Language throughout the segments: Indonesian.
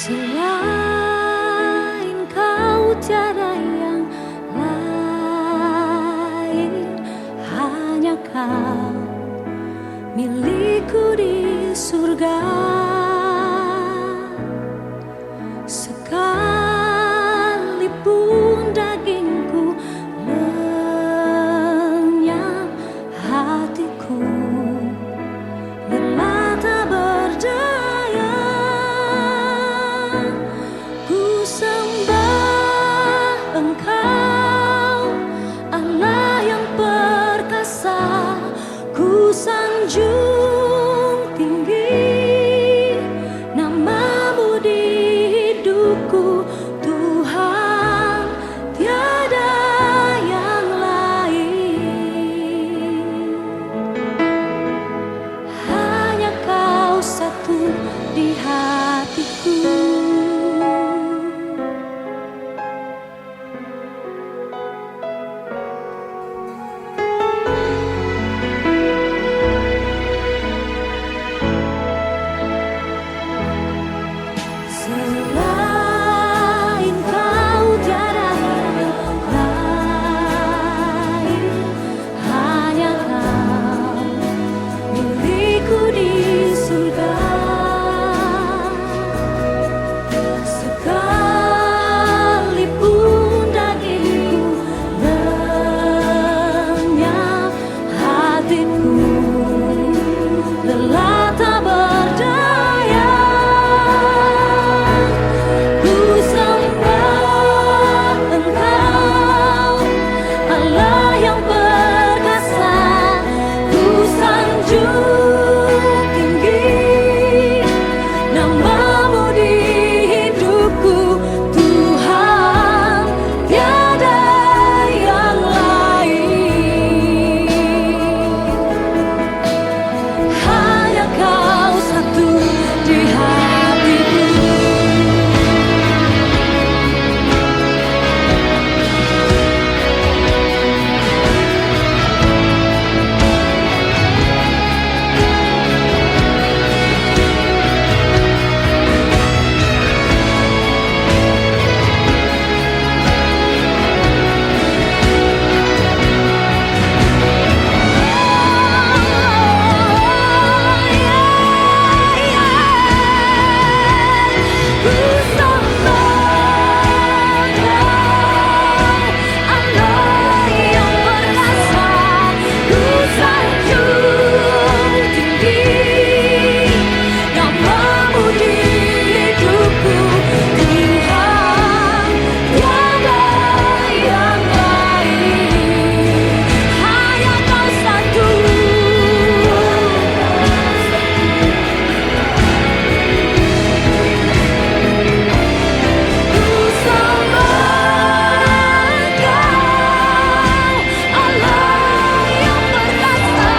Selain kau tiada yang lain, hanya kau milikku di surga. Sekalipun dagingku lenyap, hatiku lelah tak berdaya. Ku sembah Engkau, Allah yang perkasa. Ku sanjung tinggi namamu di hidupku, Tuhan, tiada yang lain. Hanya Kau satu di hatiku. Selain Kau tiada yang lain, hanya Kau milikku di surga. Sekalipun dagingku lenyap, hatiku lelah tak berdaya. Ku sembah Engkau, Allah yang perkasa. Ku sanjung tinggi namamu di hidupku, Tuhan, tiada yang lain. Hanya Kau satu di hatiku. Ku sembah Allah yang perkasa. Ku sanjung tinggi namamu di hidupku, Tuhan, tiada yang lain. Hanya Kau satu. Ku sembah Engkau, Allah yang perkasa.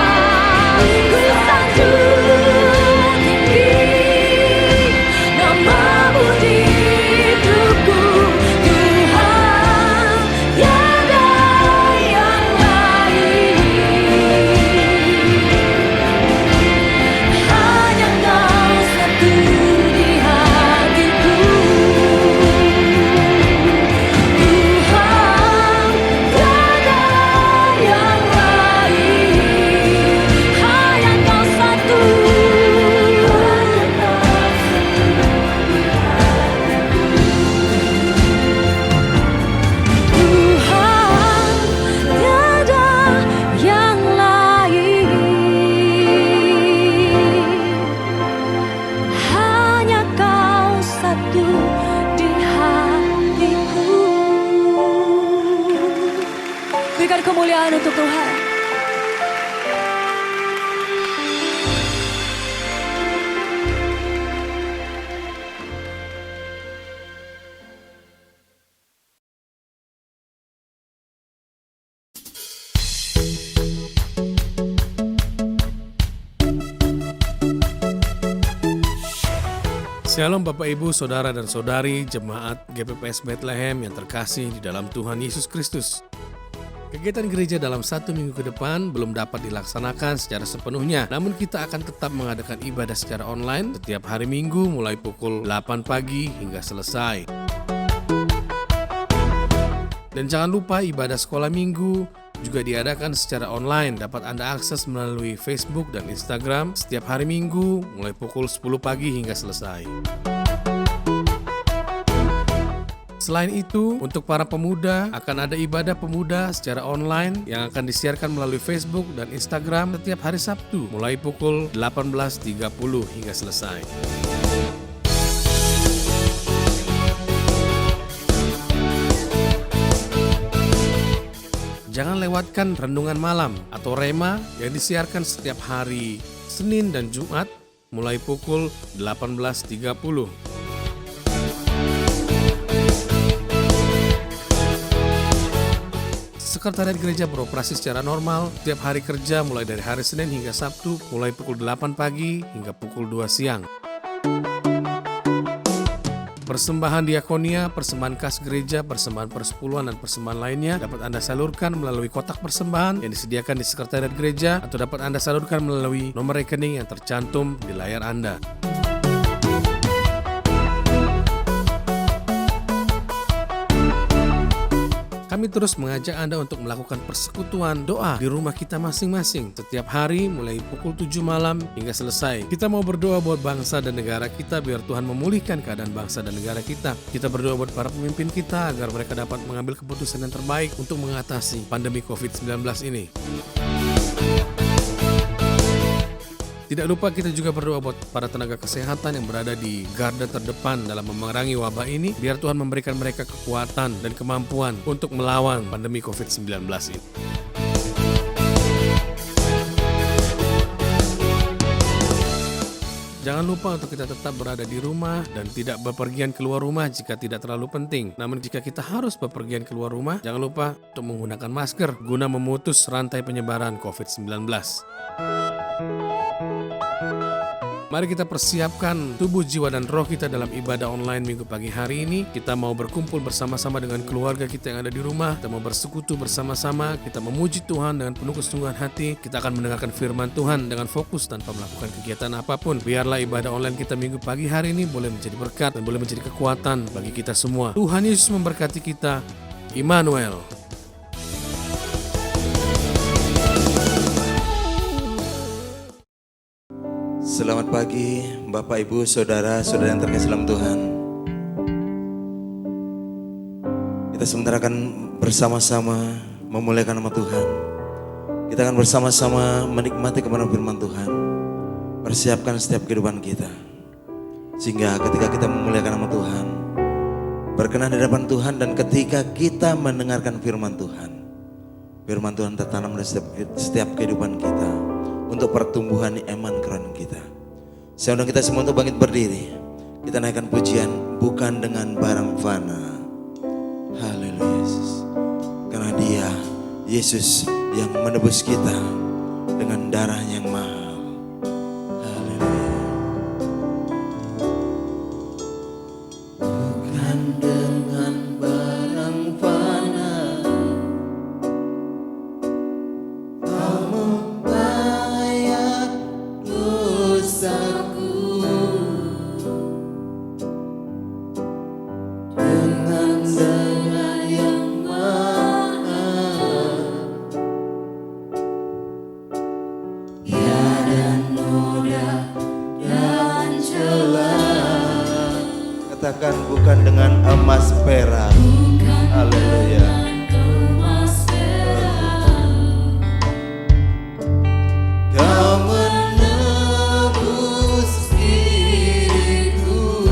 Ku sanjung tinggi namamu di hidupku, Tuhan, tiada yang lain. Hanya Kau satu di hatiku, Tuhan, tiada yang lain. Hanya Kau satu. Tuhan, tiada yang lain. Hanya Kau satu di hatiku. Berikan kemuliaan untuk Tuhan. Shalom Bapak Ibu, Saudara dan Saudari, Jemaat GPPS Bethlehem yang terkasih di dalam Tuhan Yesus Kristus. Kegiatan gereja dalam 1 minggu ke depan belum dapat dilaksanakan secara sepenuhnya, namun kita akan tetap mengadakan ibadah secara online setiap hari Minggu mulai pukul 8 pagi hingga selesai. Dan jangan lupa ibadah sekolah minggu juga diadakan secara online. Dapat Anda akses melalui Facebook dan Instagram setiap hari Minggu mulai pukul 10 pagi hingga selesai. Selain itu, untuk para pemuda akan ada ibadah pemuda secara online yang akan disiarkan melalui Facebook dan Instagram setiap hari Sabtu mulai pukul 18.30 hingga selesai. Jangan lewatkan renungan malam atau rema yang disiarkan setiap hari Senin dan Jumat mulai pukul 18.30. Sekretariat gereja beroperasi secara normal setiap hari kerja mulai dari hari Senin hingga Sabtu mulai pukul 8 pagi hingga pukul 2 siang. Persembahan diakonia, persembahan kas gereja, persembahan persepuluhan, dan persembahan lainnya dapat Anda salurkan melalui kotak persembahan yang disediakan di sekretariat gereja atau dapat Anda salurkan melalui nomor rekening yang tercantum di layar Anda. Kami terus mengajak Anda untuk melakukan persekutuan doa di rumah kita masing-masing setiap hari mulai pukul 7 malam hingga selesai. Kita mau berdoa buat bangsa dan negara kita biar Tuhan memulihkan keadaan bangsa dan negara kita. Kita berdoa buat para pemimpin kita agar mereka dapat mengambil keputusan yang terbaik untuk mengatasi pandemi COVID-19 ini. Tidak lupa kita juga berdoa buat para tenaga kesehatan yang berada di garda terdepan dalam memerangi wabah ini, biar Tuhan memberikan mereka kekuatan dan kemampuan untuk melawan pandemi COVID-19 ini. Jangan lupa untuk kita tetap berada di rumah dan tidak bepergian keluar rumah jika tidak terlalu penting. Namun jika kita harus bepergian keluar rumah, jangan lupa untuk menggunakan masker guna memutus rantai penyebaran COVID-19. Mari kita persiapkan tubuh, jiwa, dan roh kita dalam ibadah online minggu pagi hari ini. Kita mau berkumpul bersama-sama dengan keluarga kita yang ada di rumah. Kita mau bersekutu bersama-sama. Kita memuji Tuhan dengan penuh kesungguhan hati. Kita akan mendengarkan firman Tuhan dengan fokus tanpa melakukan kegiatan apapun. Biarlah ibadah online kita minggu pagi hari ini boleh menjadi berkat dan boleh menjadi kekuatan bagi kita semua. Tuhan Yesus memberkati kita. Immanuel. Selamat pagi Bapak, Ibu, Saudara-saudara yang terkasih dalam Tuhan. Kita sebentar akan bersama-sama memuliakan nama Tuhan. Kita akan bersama-sama menikmati kebenaran firman Tuhan. Persiapkan setiap kehidupan kita, sehingga ketika kita memuliakan nama Tuhan, berkenan di hadapan Tuhan, dan ketika kita mendengarkan firman Tuhan tertanam dalam setiap kehidupan kita untuk pertumbuhan iman kerohanian kita. Saya undang kita semua untuk bangkit berdiri. Kita naikkan pujian bukan dengan barang fana. Haleluya Yesus. Karena Dia, Yesus, yang menebus kita dengan darahnya yang mahal. Haleluya. Bukan dengan barang fana Kau membayar dosaku. Dengan darah yang mahal, tiada noda dan celah. Katakan bukan dengan emas perak. Haleluya. Kau menebus diriku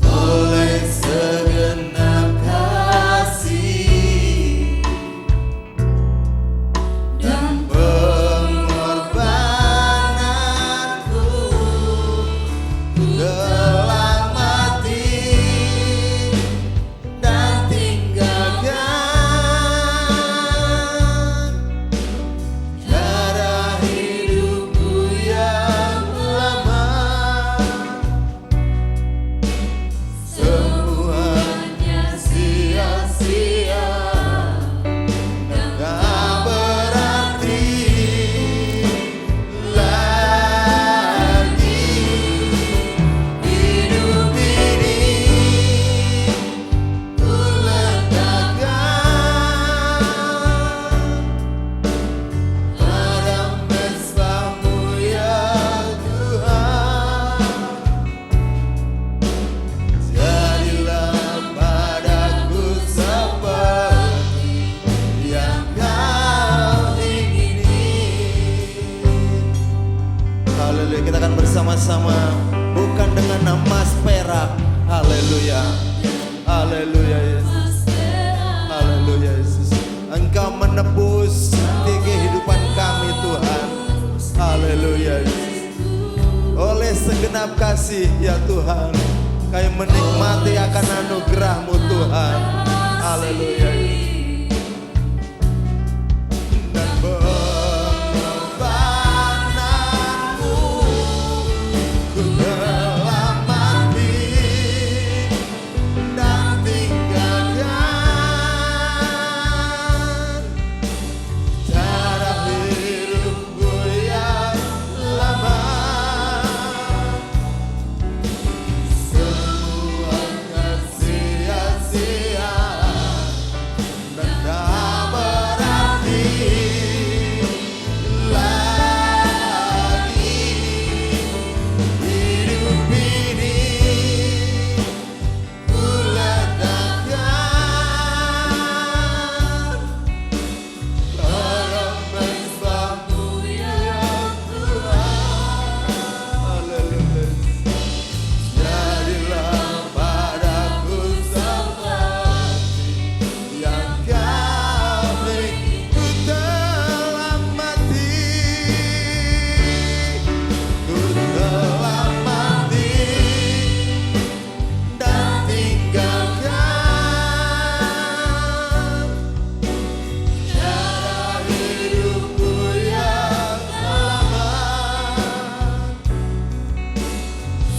oleh segenap kasih dan pengorbananku telah mati Haleluya, kita akan bersama-sama bukan dengan emas perak. Haleluya. Haleluya Yesus. Haleluya Yesus. Engkau menebus di kehidupan kami Tuhan. Haleluya Yesus. Oleh segenap kasih ya Tuhan, kami menikmati akan anugerah-Mu Tuhan. Haleluya Yesus. Dan pengorbananmu ku telah mati dan tinggalkan cara hidupku yang lama. Semua akan sia-sia dan tak berarti lagi. Hidup ini ku letakkan pada mezbah-Mu ya Tuhan. Haleluya. Jadilah padaku seperti yang kami ku telah mati. Ku telah mati dan tinggalkan cara hidupku yang lama.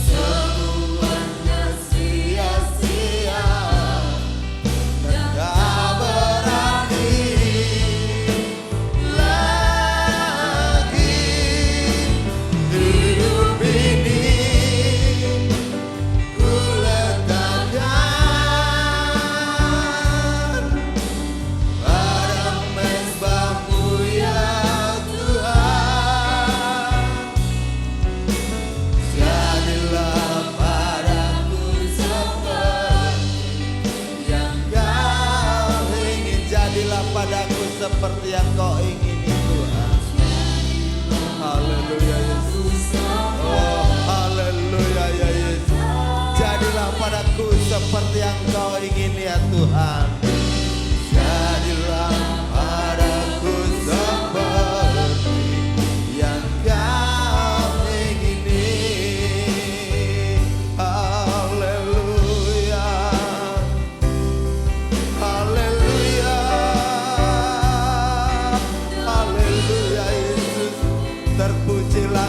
Semuanya sia-sia dan tak berarti lagi. Hidup ini ku letakkan pada mezbah-Mu ya Tuhan. Jadilah padaku seperti yang Kau ingin. Jadilah padaku seperti yang Kau ingini Tuhan. Haleluya Yesus. Oh haleluya ya Yesus. Jadilah padaku seperti yang Kau ingini ya Tuhan. Jadilah padaku seperti yang Kau ingini. Haleluya. Haleluya. Haleluya Yesus. Terpujilah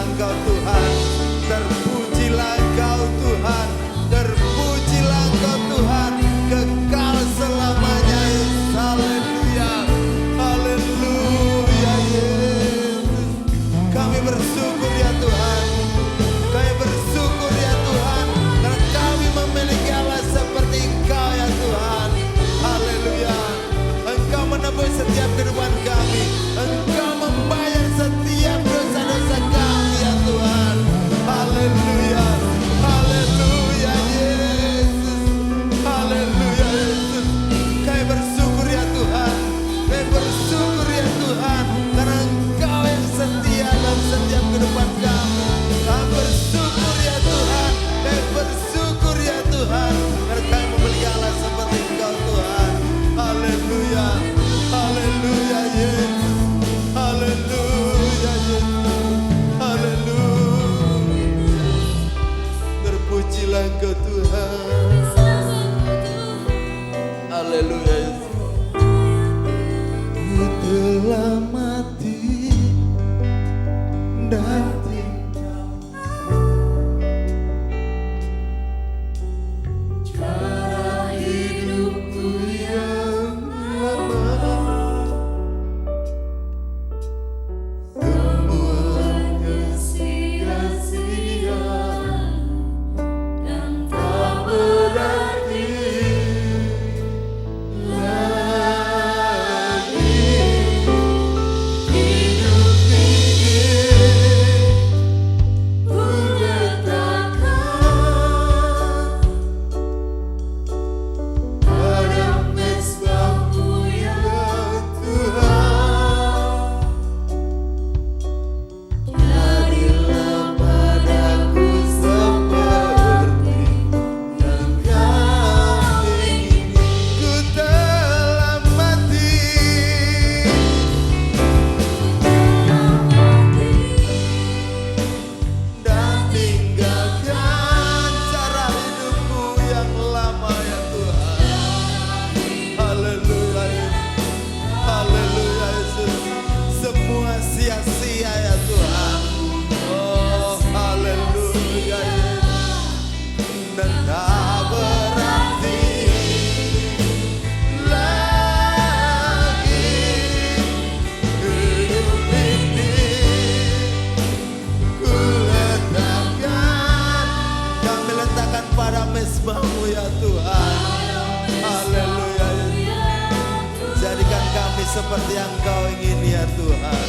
seperti yang Kau ingin ya Tuhan.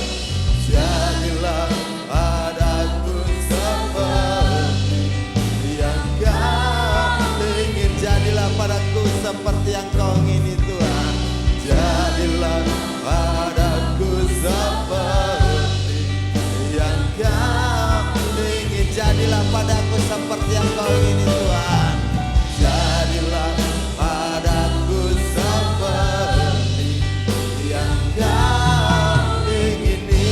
Jadilah padaku seperti yang Kau ingin. Jadilah padaku seperti yang Kau ingin Tuhan. Jadilah padaku seperti yang Kau ingin. Jadilah padaku seperti yang Kau ingin Tuhan. Jadilah padaku seperti yang Kau ingini.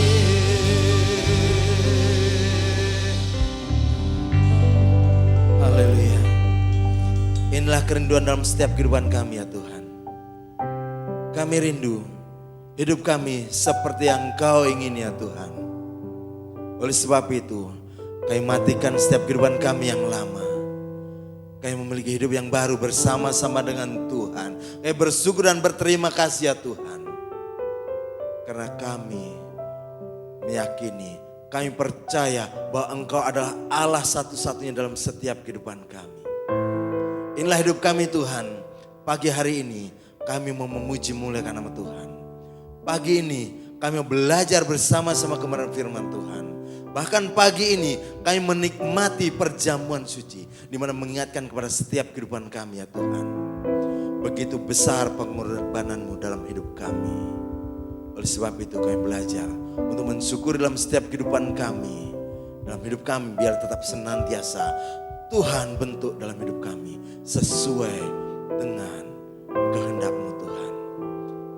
Haleluya. Inilah kerinduan dalam setiap kehidupan kami ya Tuhan. Kami rindu hidup kami seperti yang Kau ingin ya Tuhan. Oleh sebab itu, kami matikan setiap kehidupan kami yang lama. Kami memiliki hidup yang baru bersama-sama dengan Tuhan. Kami bersyukur dan berterima kasih ya Tuhan. Karena kami meyakini, kami percaya bahwa Engkau adalah Allah satu-satunya dalam setiap kehidupan kami. Inilah hidup kami Tuhan. Pagi hari ini kami mau memuji muliakan nama Tuhan. Pagi ini kami mau belajar bersama-sama kebenaran firman Tuhan. Bahkan pagi ini kami menikmati perjamuan suci, di mana mengingatkan kepada setiap kehidupan kami ya Tuhan. Begitu besar pengorbanan-Mu dalam hidup kami. Oleh sebab itu kami belajar untuk mensyukuri dalam setiap kehidupan kami. Dalam hidup kami biar tetap senantiasa Tuhan bentuk dalam hidup kami sesuai dengan kehendak-Mu Tuhan.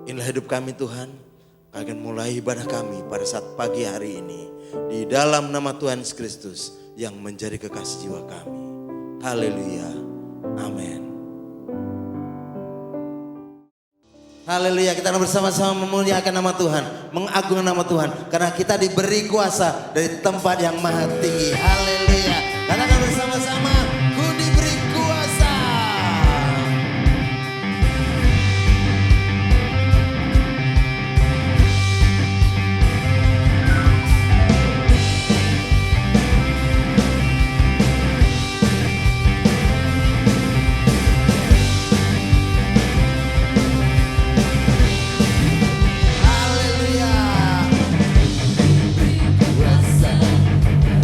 Inilah hidup kami Tuhan. Kami akan mulai ibadah kami pada saat pagi hari ini di dalam nama Tuhan Yesus Kristus yang menjadi kekasih jiwa kami. Haleluya. Amin. Haleluya, kita akan bersama-sama memuliakan nama Tuhan, mengagungkan nama Tuhan, karena kita diberi kuasa dari tempat yang maha tinggi. Haleluya. Katakan bersama-sama, ku diberi kuasa. Haleluya. Kuasa dan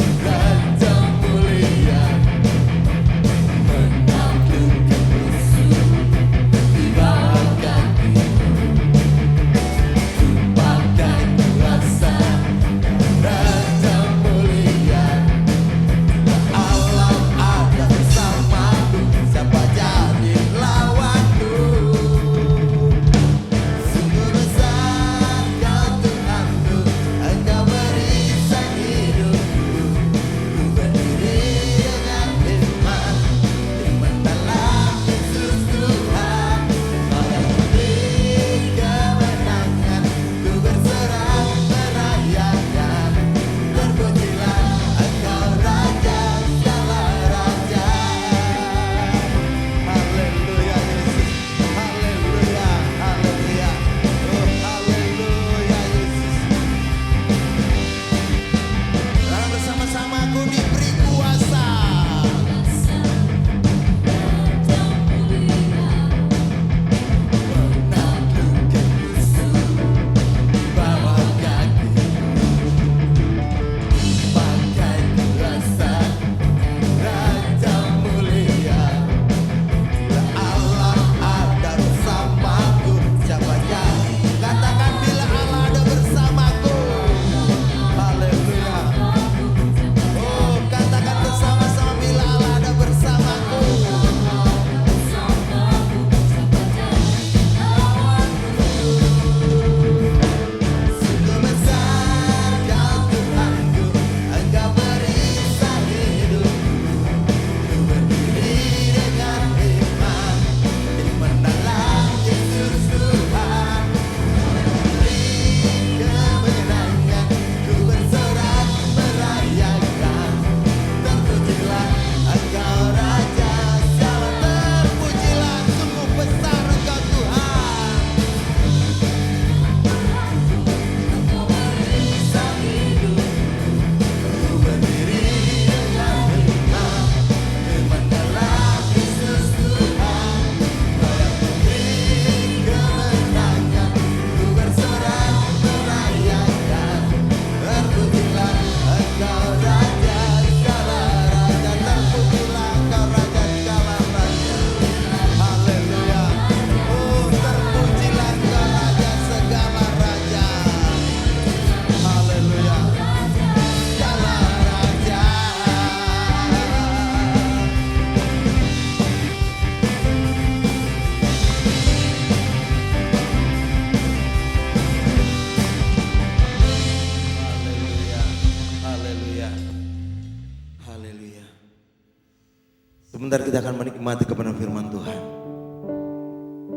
Sebentar kita akan menikmati kebenaran firman Tuhan.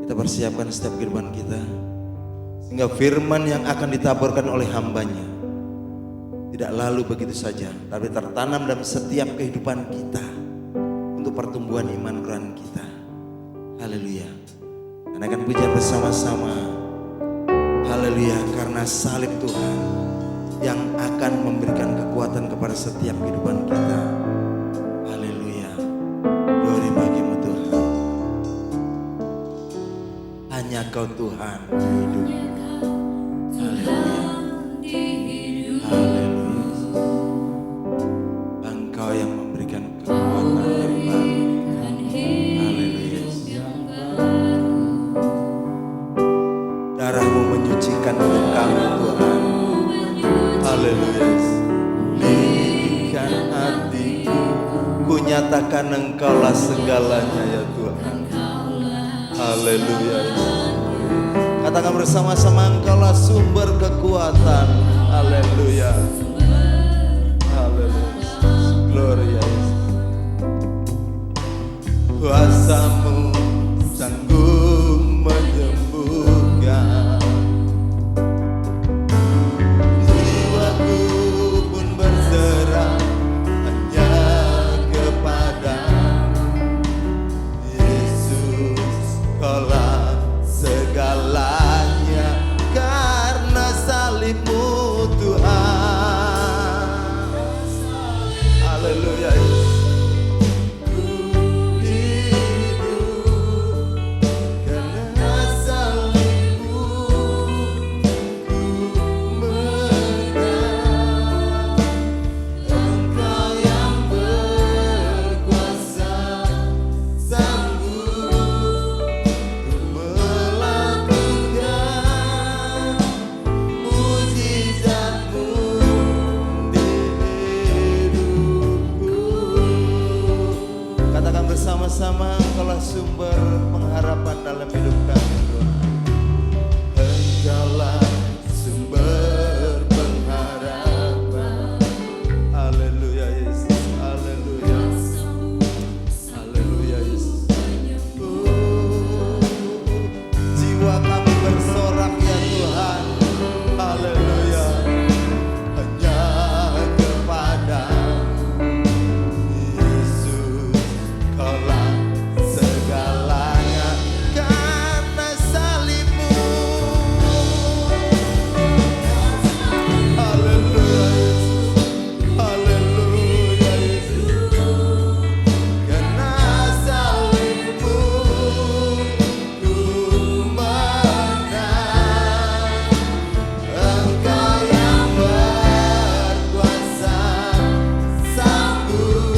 Kita persiapkan setiap kehidupan kita, sehingga firman yang akan ditaburkan oleh hambanya tidak lalu begitu saja, tapi tertanam dalam setiap kehidupan kita untuk pertumbuhan iman rohani kita. Haleluya. Karena akan pujian bersama-sama. Haleluya, karena salib Tuhan yang akan memberikan kekuatan kepada setiap kehidupan kita. Haleluya. Glory bagimu Tuhan. Hanya Kau Tuhan hidup. Haleluya. Haleluya. Engkau yang memberikan kekuatan yang baru. Haleluya. Darahmu menyucikan hidup kami Tuhan. Haleluya. Lindungikan hatiku, ku nyatakan Engkaulah segalanya ya Tuhan. Haleluya. Katakan bersama-sama, Engkaulah sumber kekuatan. Haleluya. Haleluya. Gloria. Kuasamu sanggup menyembuhkan. Jiwaku pun berserah hanya kepada Yesus. Kaulah segalanya karena salibmu Tuhan. Haleluya. Bersama-sama, Engkaulah sumber pengharapan dalam hidup kami Tuhan. Engkaulah sumber pengharapan. Haleluya Yesus, haleluya. Haleluya Yesus. Jiwa kami bersorak ya Tuhan. Haleluya. Hanya kepada Kaulah segalanya karena salibmu. Haleluya Yesus, haleluya Yesus. Karena salibmu ku menang. Engkau yang berkuasa sanggup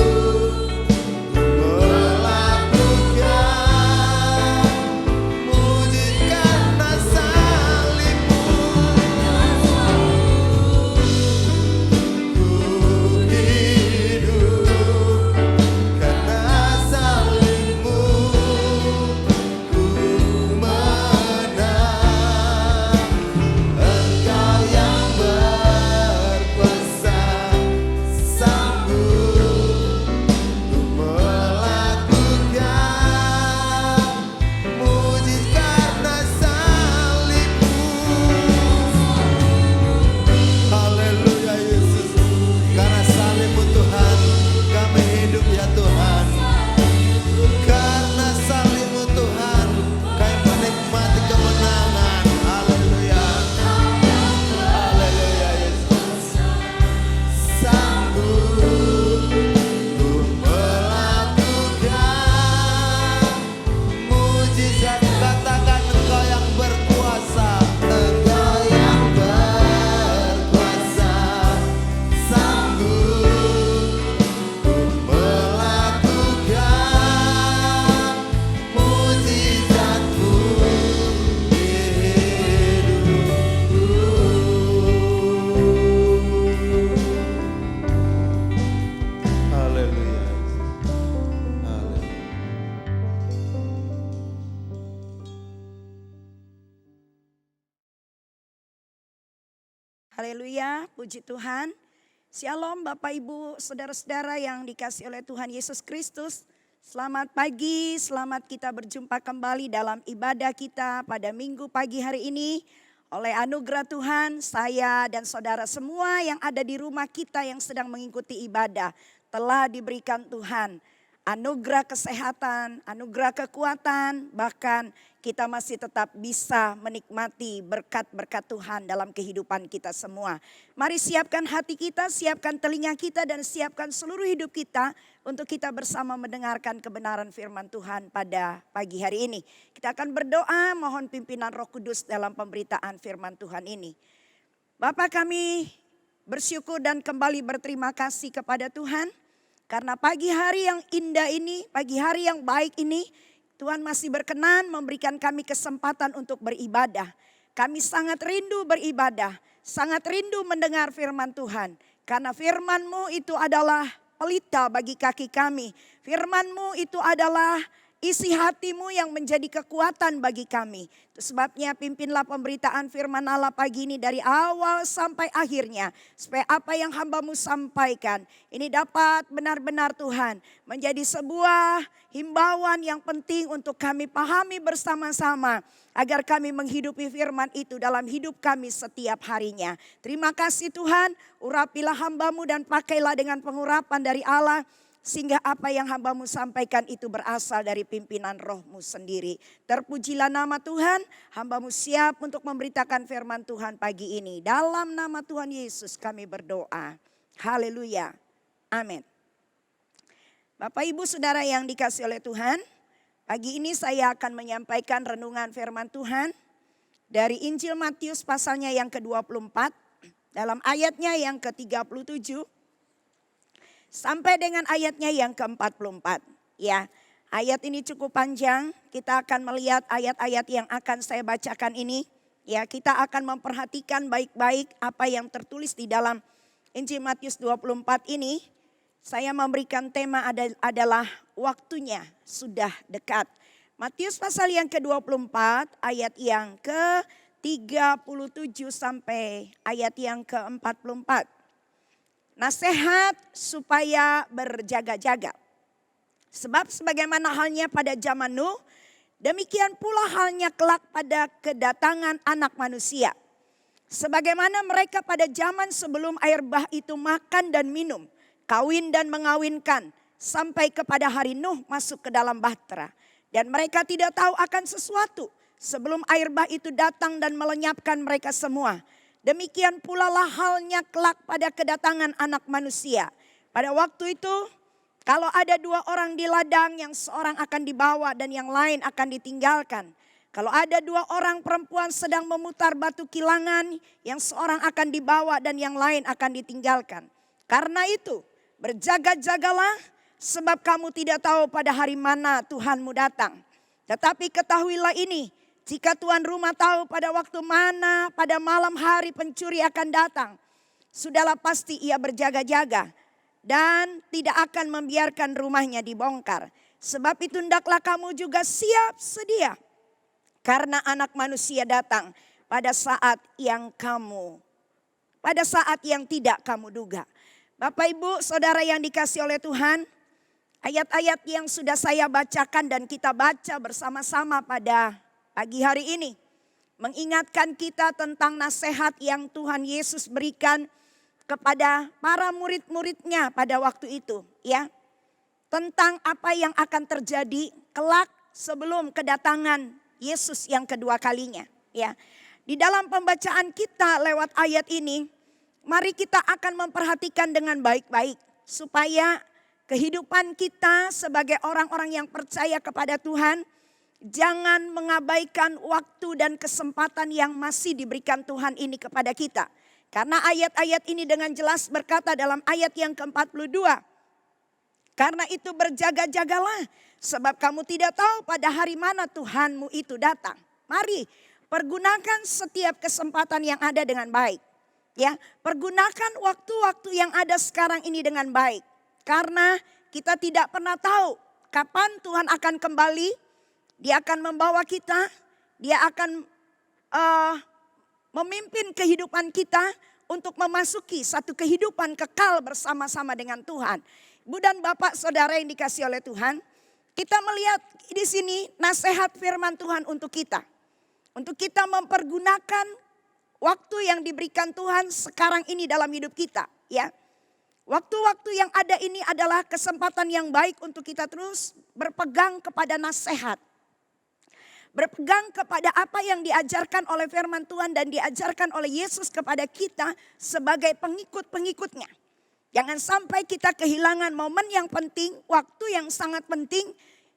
Haleluya, puji Tuhan. Shalom Bapak Ibu, saudara-saudara yang dikasihi oleh Tuhan Yesus Kristus. Selamat pagi, selamat kita berjumpa kembali dalam ibadah kita pada minggu pagi hari ini. Oleh anugerah Tuhan, saya dan saudara semua yang ada di rumah kita yang sedang mengikuti ibadah telah diberikan Tuhan anugerah kesehatan, anugerah kekuatan, bahkan kita masih tetap bisa menikmati berkat-berkat Tuhan dalam kehidupan kita semua. Mari siapkan hati kita, siapkan telinga kita, dan siapkan seluruh hidup kita untuk kita bersama mendengarkan kebenaran firman Tuhan pada pagi hari ini. Kita akan berdoa, mohon pimpinan Roh Kudus dalam pemberitaan firman Tuhan ini. Bapa, kami bersyukur dan kembali berterima kasih kepada Tuhan. Karena pagi hari yang indah ini, pagi hari yang baik ini, Tuhan masih berkenan memberikan kami kesempatan untuk beribadah. Kami sangat rindu beribadah, sangat rindu mendengar firman Tuhan. Karena firman-Mu itu adalah pelita bagi kaki kami. Firman-Mu itu adalah isi hati-Mu yang menjadi kekuatan bagi kami. Itu sebabnya pimpinlah pemberitaan firman Allah pagi ini dari awal sampai akhirnya. Supaya apa yang hamba-Mu sampaikan ini dapat benar-benar Tuhan menjadi sebuah himbauan yang penting untuk kami pahami bersama-sama. Agar kami menghidupi firman itu dalam hidup kami setiap harinya. Terima kasih Tuhan, urapilah hamba-Mu dan pakailah dengan pengurapan dari Allah. Sehingga apa yang hamba-Mu sampaikan itu berasal dari pimpinan Roh-Mu sendiri. Terpujilah nama Tuhan, hamba-Mu siap untuk memberitakan firman Tuhan pagi ini. Dalam nama Tuhan Yesus kami berdoa. Haleluya. Amin. Bapak Ibu Saudara yang dikasihi oleh Tuhan, pagi ini saya akan menyampaikan renungan firman Tuhan dari Injil Matius pasalnya yang ke-24 dalam ayatnya yang ke-37. Sampai dengan ayatnya yang ke-44. Ya, ayat ini cukup panjang. Kita akan melihat ayat-ayat yang akan saya bacakan ini. Ya, kita akan memperhatikan baik-baik apa yang tertulis di dalam Injil Matius 24 ini. Saya memberikan tema adalah waktunya sudah dekat. Matius pasal yang ke-24 ayat yang ke-37 sampai ayat yang ke-44. Nasihat supaya berjaga-jaga. Sebab sebagaimana halnya pada zaman Nuh, demikian pula halnya kelak pada kedatangan Anak Manusia. Sebagaimana mereka pada zaman sebelum air bah itu makan dan minum, kawin dan mengawinkan, sampai kepada hari Nuh masuk ke dalam bahtera. Dan mereka tidak tahu akan sesuatu sebelum air bah itu datang dan melenyapkan mereka semua. Demikian pula lah halnya kelak pada kedatangan Anak Manusia. Pada waktu itu, kalau ada dua orang di ladang, yang seorang akan dibawa dan yang lain akan ditinggalkan. Kalau ada dua orang perempuan sedang memutar batu kilangan, yang seorang akan dibawa dan yang lain akan ditinggalkan. Karena itu, berjaga-jagalah, sebab kamu tidak tahu pada hari mana Tuhanmu datang. Tetapi ketahuilah ini, jika tuan rumah tahu pada waktu mana pada malam hari pencuri akan datang, sudahlah pasti ia berjaga-jaga dan tidak akan membiarkan rumahnya dibongkar. Sebab itu hendaklah kamu juga siap sedia, karena Anak Manusia datang pada saat yang tidak kamu duga. Bapak Ibu Saudara yang dikasihi oleh Tuhan, ayat-ayat yang sudah saya bacakan dan kita baca bersama-sama pada pagi hari ini mengingatkan kita tentang nasihat yang Tuhan Yesus berikan kepada para murid-muridnya pada waktu itu, ya. Tentang apa yang akan terjadi kelak sebelum kedatangan Yesus yang kedua kalinya, ya. Di dalam pembacaan kita lewat ayat ini, mari kita akan memperhatikan dengan baik-baik supaya kehidupan kita sebagai orang-orang yang percaya kepada Tuhan jangan mengabaikan waktu dan kesempatan yang masih diberikan Tuhan ini kepada kita. Karena ayat-ayat ini dengan jelas berkata dalam ayat yang ke-42. Karena itu berjaga-jagalah, sebab kamu tidak tahu pada hari mana Tuhanmu itu datang. Mari pergunakan setiap kesempatan yang ada dengan baik. Ya, pergunakan waktu-waktu yang ada sekarang ini dengan baik. Karena kita tidak pernah tahu kapan Tuhan akan kembali. Dia akan membawa kita, dia akan memimpin kehidupan kita untuk memasuki satu kehidupan kekal bersama-sama dengan Tuhan. Ibu dan Bapak Saudara yang dikasihi oleh Tuhan, Kita melihat di sini nasihat firman Tuhan untuk kita. Untuk kita mempergunakan waktu yang diberikan Tuhan sekarang ini dalam hidup kita, ya. Waktu-waktu yang ada ini adalah kesempatan yang baik untuk kita terus berpegang kepada nasihat. Berpegang kepada apa yang diajarkan oleh firman Tuhan dan diajarkan oleh Yesus kepada kita sebagai pengikut-pengikutnya. Jangan sampai kita kehilangan momen yang penting, waktu yang sangat penting,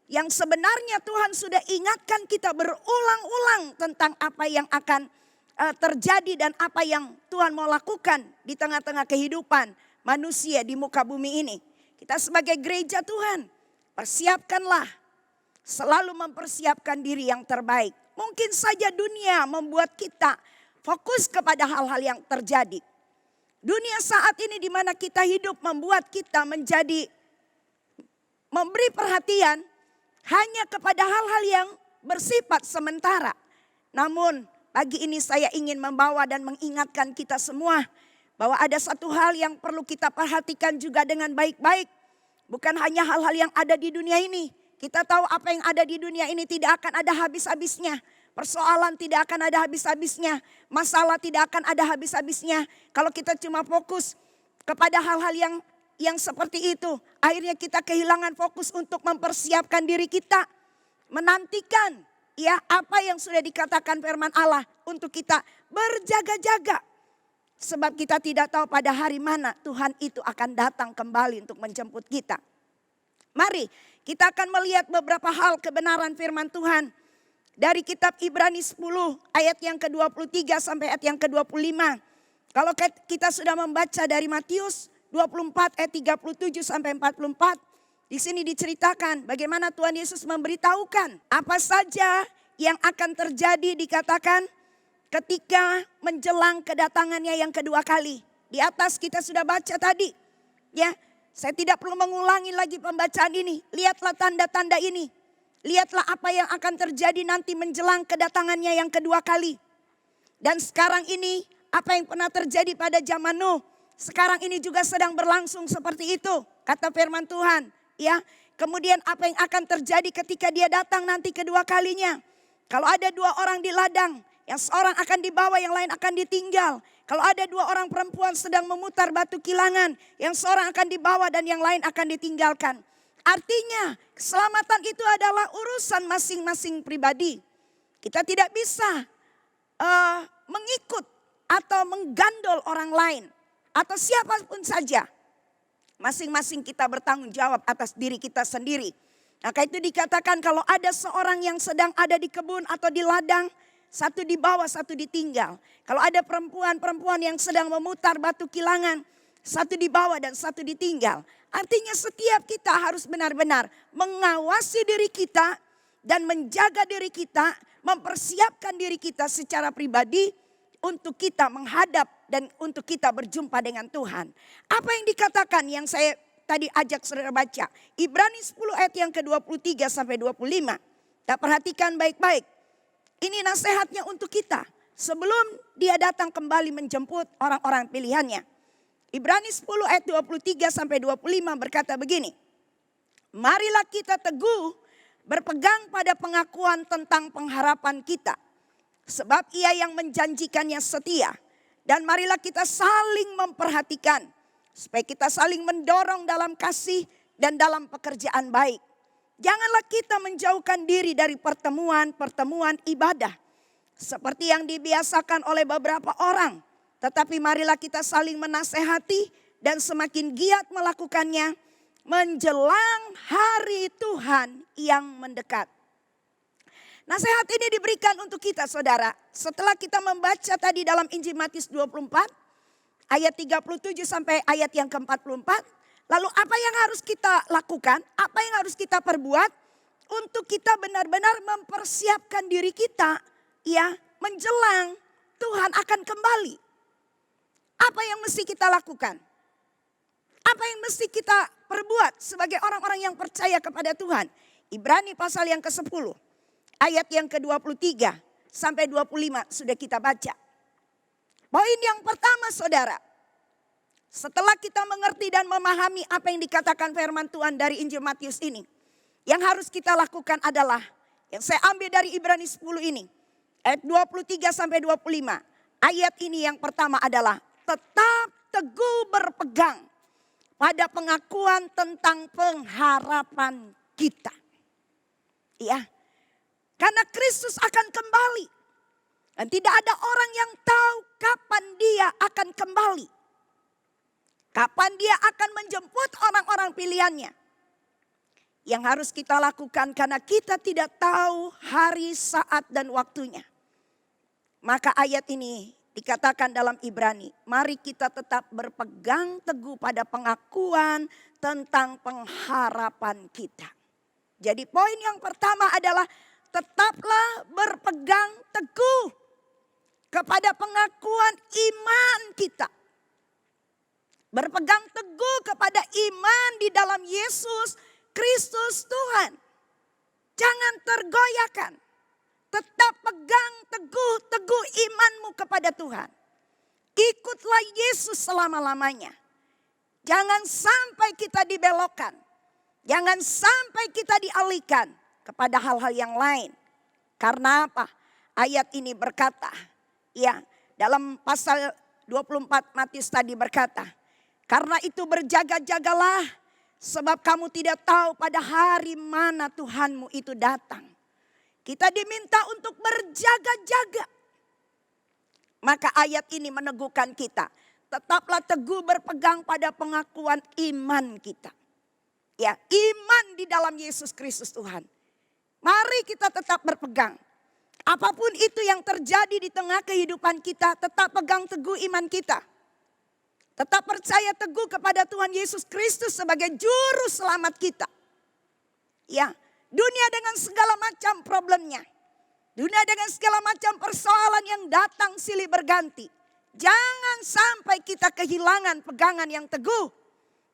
yang sebenarnya Tuhan sudah ingatkan kita berulang-ulang tentang apa yang akan terjadi dan apa yang Tuhan mau lakukan di tengah-tengah kehidupan manusia di muka bumi ini. Kita sebagai gereja Tuhan, persiapkanlah, selalu mempersiapkan diri yang terbaik. Mungkin saja dunia membuat kita fokus kepada hal-hal yang terjadi. Dunia saat ini di mana kita hidup membuat kita menjadi memberi perhatian hanya kepada hal-hal yang bersifat sementara. Namun pagi ini saya ingin membawa dan mengingatkan kita semua bahwa ada satu hal yang perlu kita perhatikan juga dengan baik-baik. Bukan hanya hal-hal yang ada di dunia ini. Kita tahu apa yang ada di dunia ini tidak akan ada habis-habisnya. Persoalan tidak akan ada habis-habisnya. Masalah tidak akan ada habis-habisnya. Kalau kita cuma fokus kepada hal-hal yang seperti itu. Akhirnya kita kehilangan fokus untuk mempersiapkan diri kita. Menantikan ya apa yang sudah dikatakan firman Allah untuk kita berjaga-jaga. Sebab kita tidak tahu pada hari mana Tuhan itu akan datang kembali untuk menjemput kita. Mari kita akan melihat beberapa hal kebenaran firman Tuhan. Dari kitab Ibrani 10 ayat yang ke-23 sampai ayat yang ke-25. Kalau kita sudah membaca dari Matius 24 ayat 37 sampai 44. Di sini diceritakan bagaimana Tuhan Yesus memberitahukan apa saja yang akan terjadi dikatakan ketika menjelang kedatangannya yang kedua kali. Di atas kita sudah baca tadi. Ya, saya tidak perlu mengulangi lagi pembacaan ini. Lihatlah tanda-tanda ini. Lihatlah apa yang akan terjadi nanti menjelang kedatangannya yang kedua kali. Dan sekarang ini apa yang pernah terjadi pada zaman Nuh, sekarang ini juga sedang berlangsung seperti itu. Kata firman Tuhan. Ya, kemudian apa yang akan terjadi ketika dia datang nanti kedua kalinya. Kalau ada 2 orang di ladang, yang seorang akan dibawa, yang lain akan ditinggal. Kalau ada 2 orang perempuan sedang memutar batu kilangan, yang seorang akan dibawa dan yang lain akan ditinggalkan. Artinya keselamatan itu adalah urusan masing-masing pribadi. Kita tidak bisa mengikut atau menggandol orang lain. Atau siapapun saja. Masing-masing kita bertanggung jawab atas diri kita sendiri. Maka itu dikatakan kalau ada seorang yang sedang ada di kebun atau di ladang, satu dibawa, satu ditinggal. Kalau ada perempuan-perempuan yang sedang memutar batu kilangan, satu dibawa dan satu ditinggal. Artinya setiap kita harus benar-benar mengawasi diri kita dan menjaga diri kita, mempersiapkan diri kita secara pribadi untuk kita menghadap dan untuk kita berjumpa dengan Tuhan. Apa yang dikatakan yang saya tadi ajak saudara baca. Ibrani 10 ayat yang ke-23 sampai 25. Kita perhatikan baik-baik. Ini nasihatnya untuk kita sebelum dia datang kembali menjemput orang-orang pilihannya. Ibrani 10 ayat 23 sampai 25 berkata begini. Marilah kita teguh berpegang pada pengakuan tentang pengharapan kita. Sebab ia yang menjanjikannya setia. Dan marilah kita saling memperhatikan. Supaya kita saling mendorong dalam kasih dan dalam pekerjaan baik. Janganlah kita menjauhkan diri dari pertemuan-pertemuan ibadah. Seperti yang dibiasakan oleh beberapa orang. Tetapi marilah kita saling menasehati dan semakin giat melakukannya. Menjelang hari Tuhan yang mendekat. Nasihat ini diberikan untuk kita saudara. Setelah kita membaca tadi dalam Injil Matius 24. Ayat 37 sampai ayat yang ke-44. Lalu apa yang harus kita lakukan? Apa yang harus kita perbuat? Untuk kita benar-benar mempersiapkan diri kita. Ya, menjelang Tuhan akan kembali. Apa yang mesti kita lakukan? Apa yang mesti kita perbuat sebagai orang-orang yang percaya kepada Tuhan? Ibrani pasal yang ke-10. Ayat yang ke-23 sampai 25 sudah kita baca. Poin yang pertama saudara. Setelah kita mengerti dan memahami apa yang dikatakan firman Tuhan dari Injil Matius ini. Yang harus kita lakukan adalah yang saya ambil dari Ibrani 10 ini. Ayat 23 sampai 25. Ayat ini yang pertama adalah tetap teguh berpegang pada pengakuan tentang pengharapan kita. Ya. Karena Kristus akan kembali. Dan tidak ada orang yang tahu kapan dia akan kembali. Kapan dia akan menjemput orang-orang pilihannya. Yang harus kita lakukan karena kita tidak tahu hari, saat, dan waktunya. Maka ayat ini dikatakan dalam Ibrani, mari kita tetap berpegang teguh pada pengakuan tentang pengharapan kita. Jadi poin yang pertama adalah tetaplah berpegang teguh kepada pengakuan iman kita. Berpegang teguh kepada iman di dalam Yesus Kristus Tuhan. Jangan tergoyahkan. Tetap pegang teguh imanmu kepada Tuhan. Ikutlah Yesus selama-lamanya. Jangan sampai kita dibelokkan. Jangan sampai kita dialihkan kepada hal-hal yang lain. Karena apa? Ayat ini berkata, ya, dalam pasal 24 Matius tadi berkata, karena itu berjaga-jagalah, sebab kamu tidak tahu pada hari mana Tuhanmu itu datang. Kita diminta untuk berjaga-jaga. Maka ayat ini meneguhkan kita. Tetaplah teguh berpegang pada pengakuan iman kita. Ya, iman di dalam Yesus Kristus Tuhan. Mari kita tetap berpegang. Apapun itu yang terjadi di tengah kehidupan kita, tetap pegang teguh iman kita. Tetap percaya teguh kepada Tuhan Yesus Kristus sebagai juru selamat kita. Ya, dunia dengan segala macam problemnya. Dunia dengan segala macam persoalan yang datang silih berganti. Jangan sampai kita kehilangan pegangan yang teguh.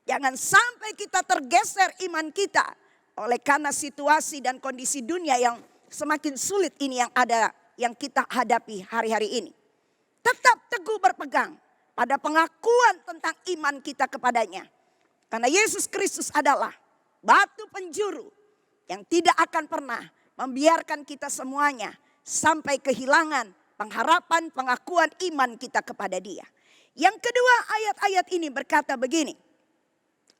Jangan sampai kita tergeser iman kita oleh karena situasi dan kondisi dunia yang semakin sulit ini yang ada, yang kita hadapi hari-hari ini. Tetap teguh berpegang pada pengakuan tentang iman kita kepadanya. Karena Yesus Kristus adalah batu penjuru yang tidak akan pernah membiarkan kita semuanya sampai kehilangan pengharapan, pengakuan iman kita kepada Dia. Yang kedua, ayat-ayat ini berkata begini.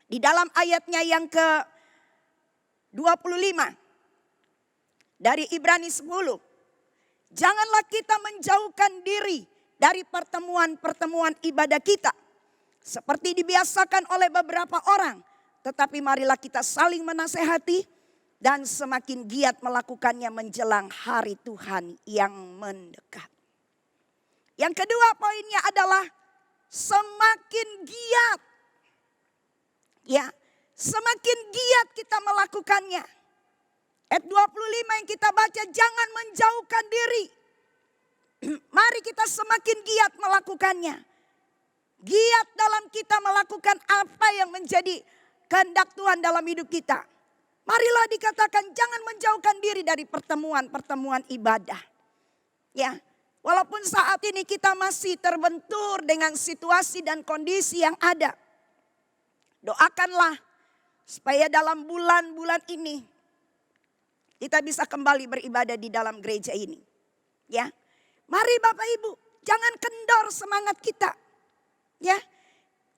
Di dalam ayatnya yang ke-25 dari Ibrani 10. Janganlah kita menjauhkan diri dari pertemuan-pertemuan ibadah kita. Seperti dibiasakan oleh beberapa orang. Tetapi marilah kita saling menasehati dan semakin giat melakukannya menjelang hari Tuhan yang mendekat. Yang kedua poinnya adalah semakin giat. Ya, semakin giat kita melakukannya. Ayat 25 yang kita baca, jangan menjauhkan diri. Mari kita semakin giat melakukannya. Giat dalam kita melakukan apa yang menjadi kehendak Tuhan dalam hidup kita. Marilah dikatakan jangan menjauhkan diri dari pertemuan-pertemuan ibadah. Ya, walaupun saat ini kita masih terbentur dengan situasi dan kondisi yang ada. Doakanlah supaya dalam bulan-bulan ini kita bisa kembali beribadah di dalam gereja ini. Ya, mari Bapak Ibu, jangan kendor semangat kita. Ya,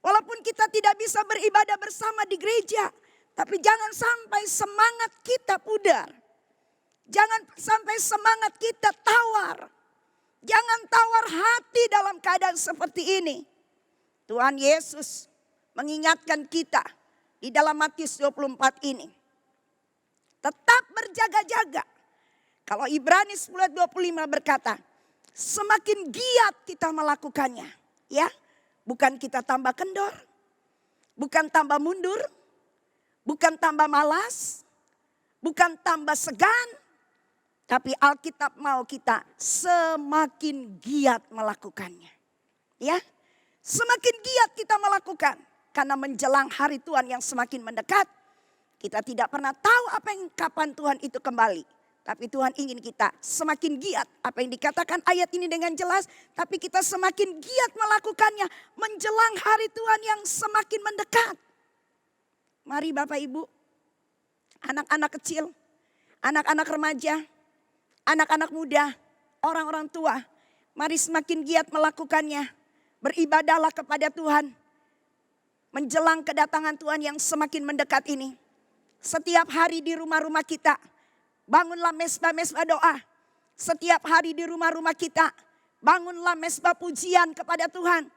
walaupun kita tidak bisa beribadah bersama di gereja, tapi jangan sampai semangat kita pudar. Jangan sampai semangat kita tawar. Jangan tawar hati dalam keadaan seperti ini. Tuhan Yesus mengingatkan kita di dalam Matius 24 ini. Tetap berjaga-jaga. Kalau Ibrani 10:25 berkata, semakin giat kita melakukannya. Ya, bukan kita tambah kendor, bukan tambah mundur, bukan tambah malas, bukan tambah segan. Tapi Alkitab mau kita semakin giat melakukannya. Ya, semakin giat kita melakukan. Karena menjelang hari Tuhan yang semakin mendekat. Kita tidak pernah tahu kapan Tuhan itu kembali. Tapi Tuhan ingin kita semakin giat. Apa yang dikatakan ayat ini dengan jelas. Tapi kita semakin giat melakukannya. Menjelang hari Tuhan yang semakin mendekat. Mari Bapak Ibu. anak-anak kecil, anak-anak remaja, anak-anak muda, orang-orang tua. Mari semakin giat melakukannya. Beribadahlah kepada Tuhan. Menjelang kedatangan Tuhan yang semakin mendekat ini. Setiap hari di rumah-rumah kita, bangunlah mesbah-mesbah doa. Setiap hari di rumah-rumah kita, bangunlah mesbah pujian kepada Tuhan.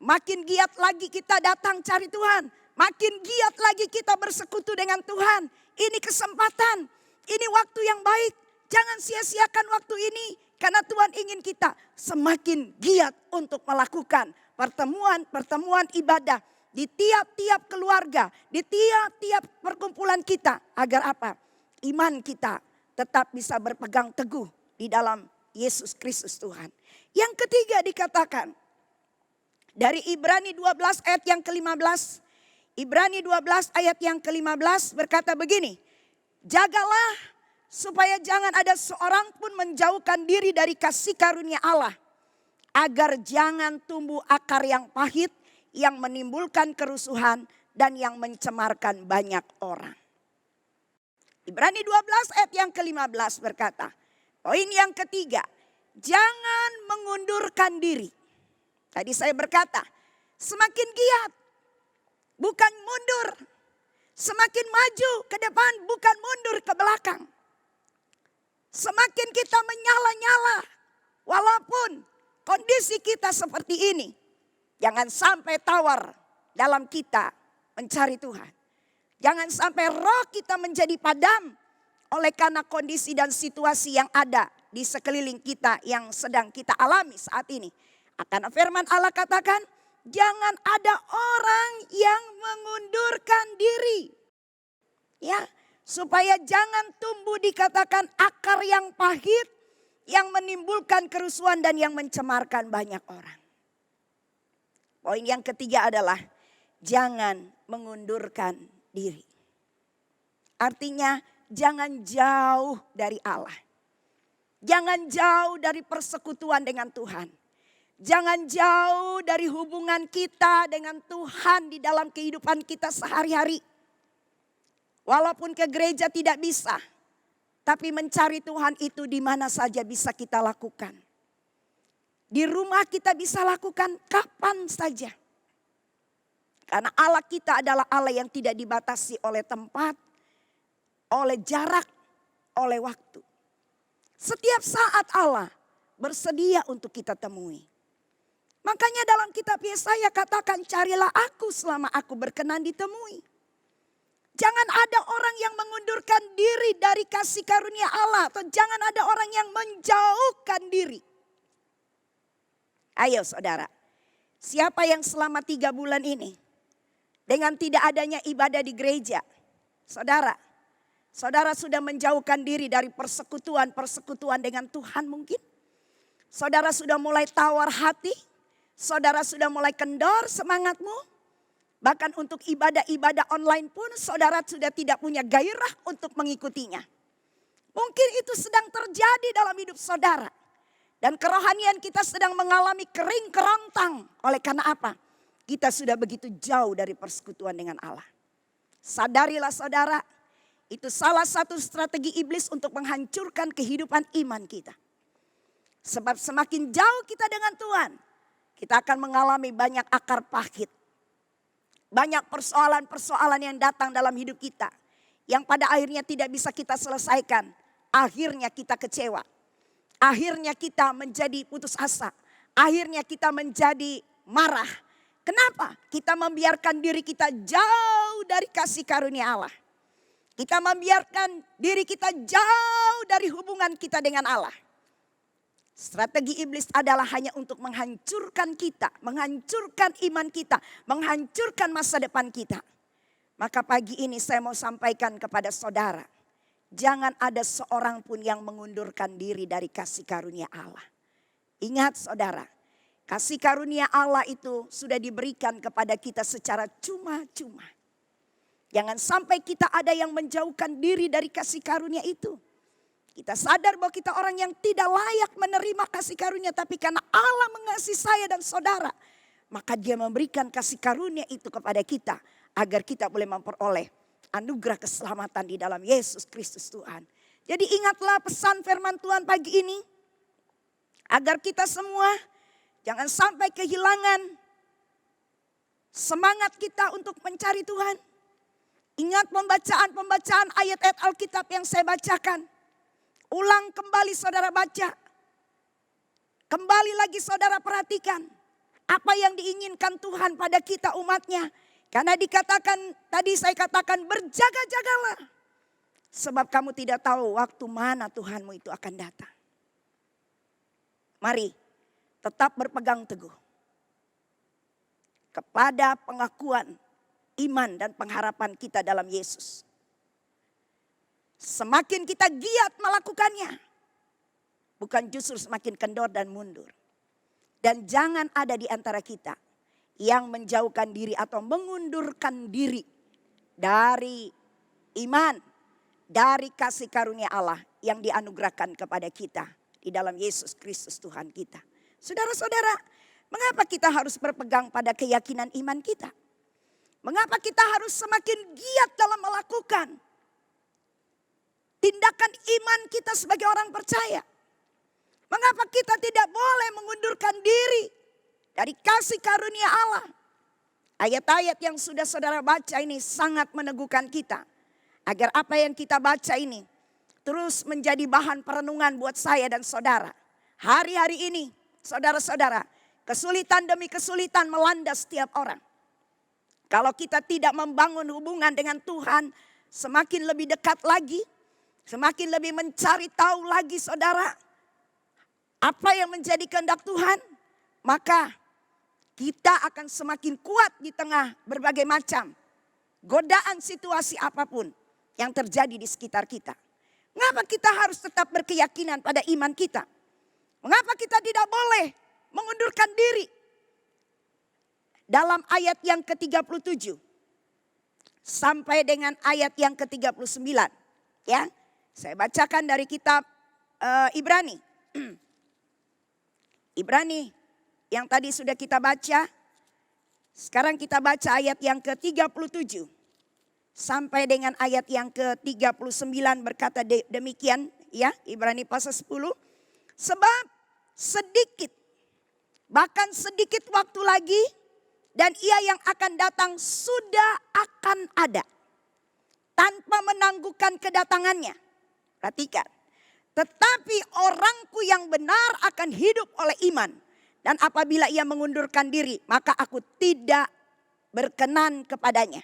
Makin giat lagi kita datang cari Tuhan. Makin giat lagi kita bersekutu dengan Tuhan. Ini kesempatan, ini waktu yang baik. Jangan sia-siakan waktu ini. Karena Tuhan ingin kita semakin giat untuk melakukan pertemuan-pertemuan ibadah. Di tiap-tiap keluarga, di tiap-tiap perkumpulan kita. Agar apa? Iman kita tetap bisa berpegang teguh di dalam Yesus Kristus Tuhan. Yang ketiga dikatakan dari Ibrani 12 ayat yang ke-15. Ibrani 12 ayat yang ke-15 berkata begini. Jagalah supaya jangan ada seorang pun menjauhkan diri dari kasih karunia Allah. Agar jangan tumbuh akar yang pahit yang menimbulkan kerusuhan dan yang mencemarkan banyak orang. Ibrani 12 ayat yang ke-15 berkata, poin yang ketiga, jangan mengundurkan diri. Tadi saya berkata, semakin giat, bukan mundur. Semakin maju ke depan, bukan mundur ke belakang. Semakin kita menyala-nyala, walaupun kondisi kita seperti ini. Jangan sampai tawar dalam kita mencari Tuhan. Jangan sampai roh kita menjadi padam oleh karena kondisi dan situasi yang ada di sekeliling kita yang sedang kita alami saat ini. Karena firman Allah katakan, jangan ada orang yang mengundurkan diri. Ya, supaya jangan tumbuh dikatakan akar yang pahit yang menimbulkan kerusuhan dan yang mencemarkan banyak orang. Poin yang ketiga adalah jangan mengundurkan diri. Artinya jangan jauh dari Allah. Jangan jauh dari persekutuan dengan Tuhan. Jangan jauh dari hubungan kita dengan Tuhan di dalam kehidupan kita sehari-hari. Walaupun ke gereja tidak bisa, tapi mencari Tuhan itu di mana saja bisa kita lakukan. Di rumah kita bisa lakukan kapan saja. Karena Allah kita adalah Allah yang tidak dibatasi oleh tempat, oleh jarak, oleh waktu. Setiap saat Allah bersedia untuk kita temui. Makanya dalam kitab Yesaya katakan, carilah aku selama aku berkenan ditemui. Jangan ada orang yang mengundurkan diri dari kasih karunia Allah. Atau jangan ada orang yang menjauhkan diri. Ayo saudara, siapa yang selama 3 bulan ini dengan tidak adanya ibadah di gereja, saudara sudah menjauhkan diri dari persekutuan dengan Tuhan mungkin. Saudara sudah mulai tawar hati, saudara sudah mulai kendor semangatmu. Bahkan untuk ibadah-ibadah online pun saudara sudah tidak punya gairah untuk mengikutinya. Mungkin itu sedang terjadi dalam hidup saudara. Dan kerohanian kita sedang mengalami kering kerontang. Oleh karena apa? Kita sudah begitu jauh dari persekutuan dengan Allah. Sadarilah saudara, itu salah satu strategi iblis untuk menghancurkan kehidupan iman kita. Sebab semakin jauh kita dengan Tuhan, kita akan mengalami banyak akar pahit. Banyak persoalan-persoalan yang datang dalam hidup kita. Yang pada akhirnya tidak bisa kita selesaikan. Akhirnya kita kecewa. Akhirnya kita menjadi putus asa. Akhirnya kita menjadi marah. Kenapa? Kita membiarkan diri kita jauh dari kasih karunia Allah. Kita membiarkan diri kita jauh dari hubungan kita dengan Allah. Strategi iblis adalah hanya untuk menghancurkan kita, menghancurkan iman kita, menghancurkan masa depan kita. Maka pagi ini saya mau sampaikan kepada saudara, jangan ada seorang pun yang mengundurkan diri dari kasih karunia Allah. Ingat saudara, kasih karunia Allah itu sudah diberikan kepada kita secara cuma-cuma. Jangan sampai kita ada yang menjauhkan diri dari kasih karunia itu. Kita sadar bahwa kita orang yang tidak layak menerima kasih karunia. Tapi karena Allah mengasihi saya dan saudara, maka dia memberikan kasih karunia itu kepada kita. Agar kita boleh memperoleh anugerah keselamatan di dalam Yesus Kristus Tuhan. Jadi ingatlah pesan firman Tuhan pagi ini. Agar kita semua jangan sampai kehilangan semangat kita untuk mencari Tuhan. Ingat pembacaan ayat-ayat Alkitab yang saya bacakan. Ulang kembali saudara baca. Kembali lagi saudara perhatikan. Apa yang diinginkan Tuhan pada kita umatnya. Karena dikatakan, tadi saya katakan berjaga-jagalah. Sebab kamu tidak tahu waktu mana Tuhanmu itu akan datang. Mari tetap berpegang teguh kepada pengakuan iman dan pengharapan kita dalam Yesus. Semakin kita giat melakukannya, bukan justru semakin kendor dan mundur. Dan jangan ada di antara kita yang menjauhkan diri atau mengundurkan diri dari iman, dari kasih karunia Allah yang dianugerahkan kepada kita di dalam Yesus Kristus Tuhan kita. Saudara-saudara, mengapa kita harus berpegang pada keyakinan iman kita? Mengapa kita harus semakin giat dalam melakukan tindakan iman kita sebagai orang percaya? Mengapa kita tidak boleh mengundurkan diri dari kasih karunia Allah? Ayat-ayat yang sudah saudara baca ini sangat meneguhkan kita. Agar apa yang kita baca ini terus menjadi bahan perenungan buat saya dan saudara. Hari-hari ini saudara-saudara, kesulitan demi kesulitan melanda setiap orang. Kalau kita tidak membangun hubungan dengan Tuhan semakin lebih dekat lagi, semakin lebih mencari tahu lagi saudara, apa yang menjadi kehendak Tuhan, maka kita akan semakin kuat di tengah berbagai macam godaan situasi apapun yang terjadi di sekitar kita. Mengapa kita harus tetap berkeyakinan pada iman kita? Mengapa kita tidak boleh mengundurkan diri? Dalam ayat yang ke-37 sampai dengan ayat yang ke-39. Ya, saya bacakan dari kitab Ibrani. Ibrani yang tadi sudah kita baca. Sekarang kita baca ayat yang ke-37. Sampai dengan ayat yang ke-39 berkata demikian. Ya, Ibrani pasal 10. Sebab sedikit, bahkan sedikit waktu lagi, dan ia yang akan datang sudah akan ada. Tanpa menangguhkan kedatangannya. Perhatikan. Tetapi orangku yang benar akan hidup oleh iman. Dan apabila ia mengundurkan diri, maka aku tidak berkenan kepadanya.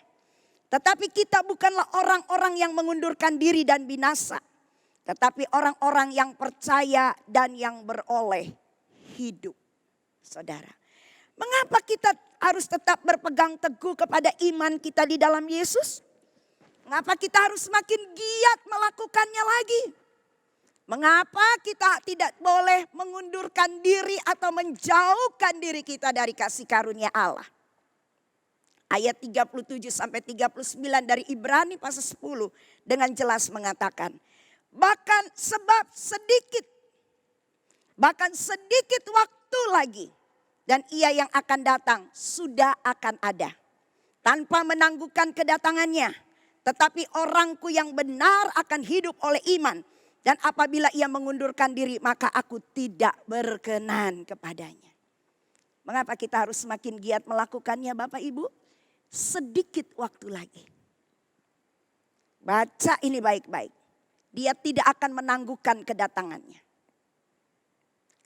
Tetapi kita bukanlah orang-orang yang mengundurkan diri dan binasa. Tetapi orang-orang yang percaya dan yang beroleh hidup. Saudara, mengapa kita harus tetap berpegang teguh kepada iman kita di dalam Yesus? Mengapa kita harus semakin giat melakukannya lagi? Mengapa kita tidak boleh mengundurkan diri atau menjauhkan diri kita dari kasih karunia Allah? Ayat 37 sampai 39 dari Ibrani pasal 10 dengan jelas mengatakan, bahkan sedikit waktu lagi dan ia yang akan datang sudah akan ada. Tanpa menangguhkan kedatangannya, tetapi orangku yang benar akan hidup oleh iman. Dan apabila ia mengundurkan diri, maka aku tidak berkenan kepadanya. Mengapa kita harus semakin giat melakukannya Bapak Ibu? Sedikit waktu lagi. Baca ini baik-baik. Dia tidak akan menangguhkan kedatangannya.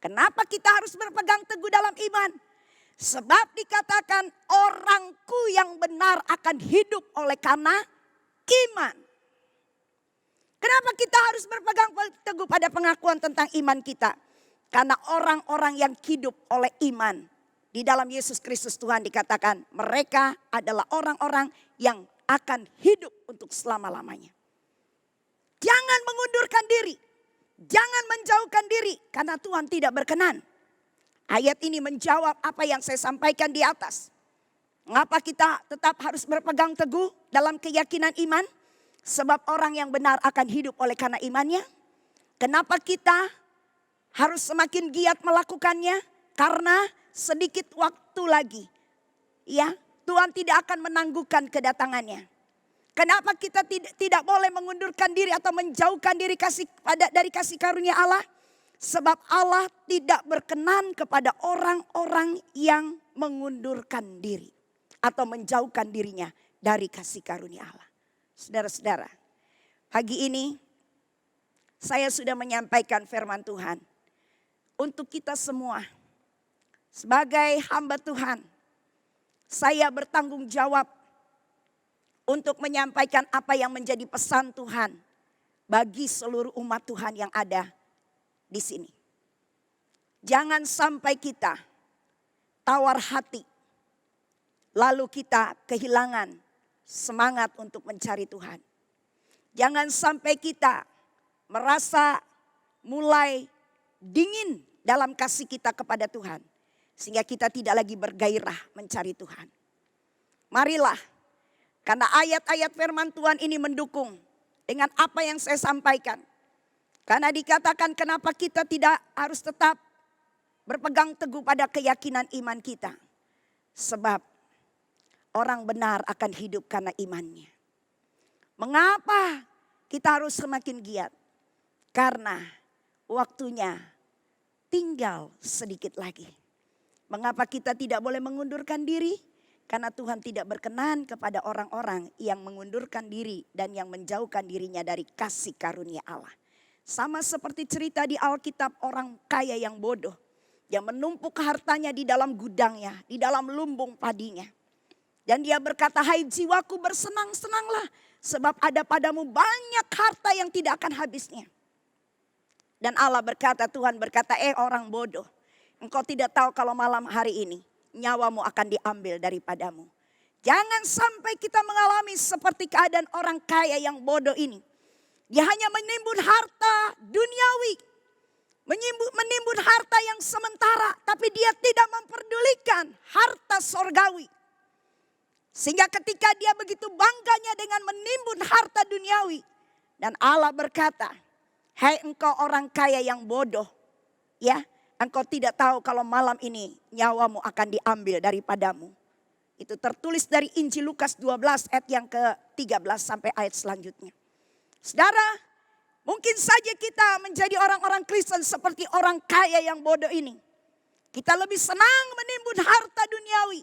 Kenapa kita harus berpegang teguh dalam iman? Sebab dikatakan orangku yang benar akan hidup oleh karena iman. Kenapa kita harus berpegang teguh pada pengakuan tentang iman kita? Karena orang-orang yang hidup oleh iman di dalam Yesus Kristus Tuhan dikatakan mereka adalah orang-orang yang akan hidup untuk selama-lamanya. Jangan mengundurkan diri, jangan menjauhkan diri karena Tuhan tidak berkenan. Ayat ini menjawab apa yang saya sampaikan di atas. Mengapa kita tetap harus berpegang teguh dalam keyakinan iman? Sebab orang yang benar akan hidup oleh karena imannya. Kenapa kita harus semakin giat melakukannya? Karena sedikit waktu lagi. Ya, Tuhan tidak akan menangguhkan kedatangannya. Kenapa kita tidak boleh mengundurkan diri atau menjauhkan diri dari kasih karunia Allah? Sebab Allah tidak berkenan kepada orang-orang yang mengundurkan diri atau menjauhkan dirinya dari kasih karunia Allah. Saudara-saudara, pagi ini saya sudah menyampaikan firman Tuhan untuk kita semua. Sebagai hamba Tuhan, saya bertanggung jawab untuk menyampaikan apa yang menjadi pesan Tuhan bagi seluruh umat Tuhan yang ada di sini. Jangan sampai kita tawar hati, lalu kita kehilangan semangat untuk mencari Tuhan. Jangan sampai kita merasa mulai dingin dalam kasih kita kepada Tuhan, sehingga kita tidak lagi bergairah mencari Tuhan. Marilah, karena ayat-ayat firman Tuhan ini mendukung dengan apa yang saya sampaikan. Karena dikatakan kenapa kita tidak harus tetap berpegang teguh pada keyakinan iman kita. Sebab orang benar akan hidup karena imannya. Mengapa kita harus semakin giat? Karena waktunya tinggal sedikit lagi. Mengapa kita tidak boleh mengundurkan diri? Karena Tuhan tidak berkenan kepada orang-orang yang mengundurkan diri dan yang menjauhkan dirinya dari kasih karunia Allah. Sama seperti cerita di Alkitab orang kaya yang bodoh. Yang menumpuk hartanya di dalam gudangnya, di dalam lumbung padinya. Dan dia berkata, hai jiwaku bersenang-senanglah. Sebab ada padamu banyak harta yang tidak akan habisnya. Dan Allah berkata, Tuhan berkata, orang bodoh. Engkau tidak tahu kalau malam hari ini nyawamu akan diambil daripadamu. Jangan sampai kita mengalami seperti keadaan orang kaya yang bodoh ini. Dia hanya menimbun harta duniawi. Menimbun harta yang sementara. Tapi dia tidak memperdulikan harta sorgawi. Sehingga ketika dia begitu bangganya dengan menimbun harta duniawi. Dan Allah berkata, hai engkau orang kaya yang bodoh. Ya. Engkau tidak tahu kalau malam ini nyawamu akan diambil daripadamu. Itu tertulis dari Injil Lukas 12 ayat yang ke-13 sampai ayat selanjutnya. Saudara, mungkin saja kita menjadi orang-orang Kristen seperti orang kaya yang bodoh ini. Kita lebih senang menimbun harta duniawi.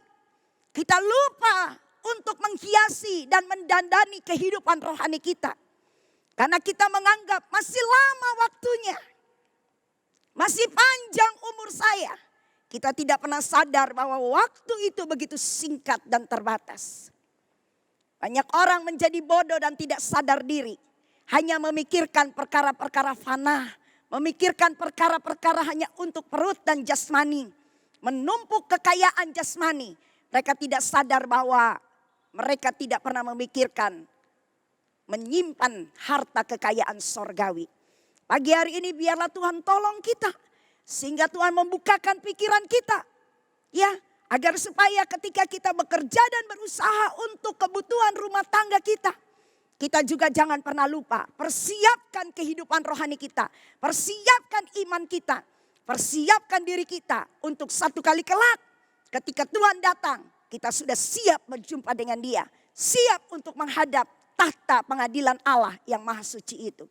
Kita lupa untuk menghiasi dan mendandani kehidupan rohani kita. Karena kita menganggap masih lama waktunya. Masih panjang umur saya. Kita tidak pernah sadar bahwa waktu itu begitu singkat dan terbatas. Banyak orang menjadi bodoh dan tidak sadar diri. Hanya memikirkan perkara-perkara fana. Memikirkan perkara-perkara hanya untuk perut dan jasmani. Menumpuk kekayaan jasmani. Mereka tidak sadar bahwa mereka tidak pernah memikirkan menyimpan harta kekayaan sorgawi. Pagi hari ini biarlah Tuhan tolong kita. Sehingga Tuhan membukakan pikiran kita. Ya, agar supaya ketika kita bekerja dan berusaha untuk kebutuhan rumah tangga kita. Kita juga jangan pernah lupa. Persiapkan kehidupan rohani kita. Persiapkan iman kita. Persiapkan diri kita untuk satu kali kelak. Ketika Tuhan datang, kita sudah siap berjumpa dengan Dia. Siap untuk menghadap tahta pengadilan Allah yang maha suci itu.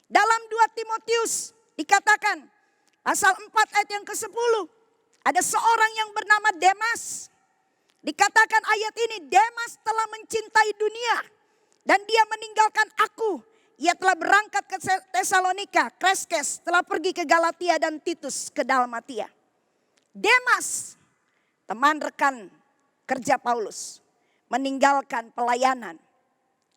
Dalam 2 Timotius dikatakan pasal 4 ayat yang ke-10. Ada seorang yang bernama Demas. Dikatakan ayat ini, Demas telah mencintai dunia. Dan dia meninggalkan aku. Ia telah berangkat ke Tesalonika. Kreskes telah pergi ke Galatia dan Titus ke Dalmatia. Demas, teman rekan kerja Paulus. Meninggalkan pelayanan.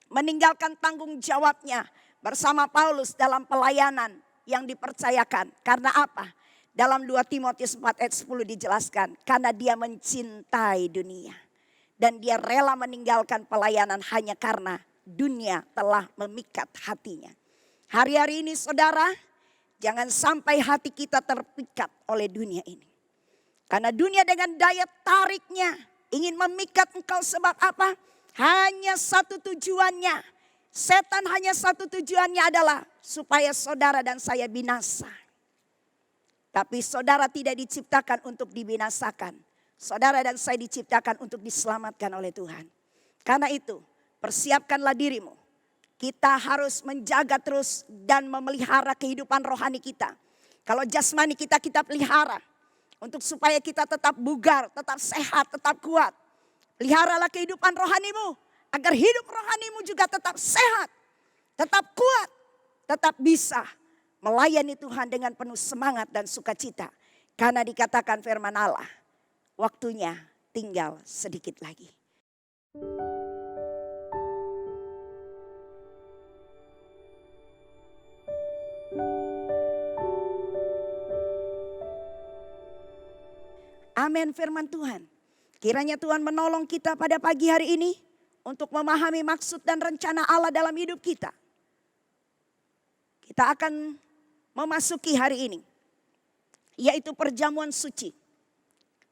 Meninggalkan tanggung jawabnya bersama Paulus dalam pelayanan yang dipercayakan. Karena apa? Dalam 2 Timotius 4 ayat 10 dijelaskan. Karena dia mencintai dunia. Dan dia rela meninggalkan pelayanan hanya karena dunia telah memikat hatinya. Hari-hari ini saudara, jangan sampai hati kita terpikat oleh dunia ini. Karena dunia dengan daya tariknya ingin memikat engkau sebab apa? Hanya satu tujuannya. Setan hanya satu tujuannya adalah supaya saudara dan saya binasa. Tapi saudara tidak diciptakan untuk dibinasakan. Saudara dan saya diciptakan untuk diselamatkan oleh Tuhan. Karena itu persiapkanlah dirimu. Kita harus menjaga terus dan memelihara kehidupan rohani kita. Kalau jasmani kita pelihara untuk supaya kita tetap bugar, tetap sehat, tetap kuat. Peliharalah kehidupan rohanimu agar hidup rohanimu juga tetap sehat, tetap kuat, tetap bisa melayani Tuhan dengan penuh semangat dan sukacita. Karena dikatakan firman Allah, waktunya tinggal sedikit lagi. Amin firman Tuhan. Kiranya Tuhan menolong kita pada pagi hari ini untuk memahami maksud dan rencana Allah dalam hidup kita. Kita akan memasuki hari ini, yaitu perjamuan suci.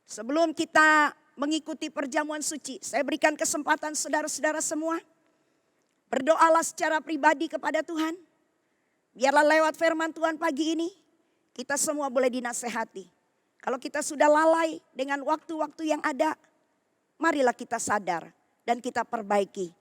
Sebelum kita mengikuti perjamuan suci, saya berikan kesempatan saudara-saudara semua berdoalah secara pribadi kepada Tuhan. Biarlah lewat firman Tuhan pagi ini kita semua boleh dinasehati. Kalau kita sudah lalai dengan waktu-waktu yang ada, marilah kita sadar dan kita perbaiki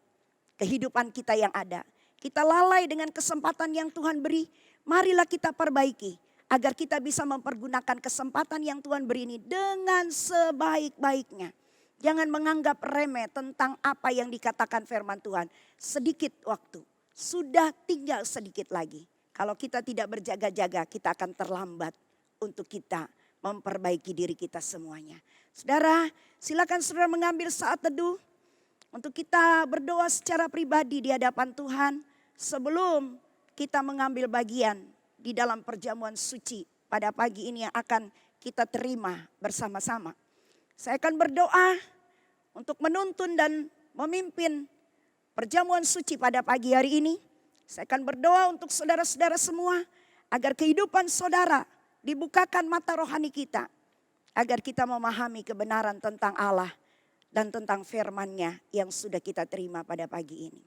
kehidupan kita yang ada. Kita lalai dengan kesempatan yang Tuhan beri, marilah kita perbaiki agar kita bisa mempergunakan kesempatan yang Tuhan beri ini dengan sebaik-baiknya. Jangan menganggap remeh tentang apa yang dikatakan firman Tuhan. Sedikit waktu, sudah tinggal sedikit lagi. Kalau kita tidak berjaga-jaga, kita akan terlambat untuk kita memperbaiki diri kita semuanya. Saudara, silakan saudara mengambil saat teduh untuk kita berdoa secara pribadi di hadapan Tuhan sebelum kita mengambil bagian di dalam perjamuan suci pada pagi ini yang akan kita terima bersama-sama. Saya akan berdoa untuk menuntun dan memimpin perjamuan suci pada pagi hari ini. Saya akan berdoa untuk saudara-saudara semua agar kehidupan saudara dibukakan mata rohani kita. Agar kita memahami kebenaran tentang Allah dan tentang firman-Nya yang sudah kita terima pada pagi ini.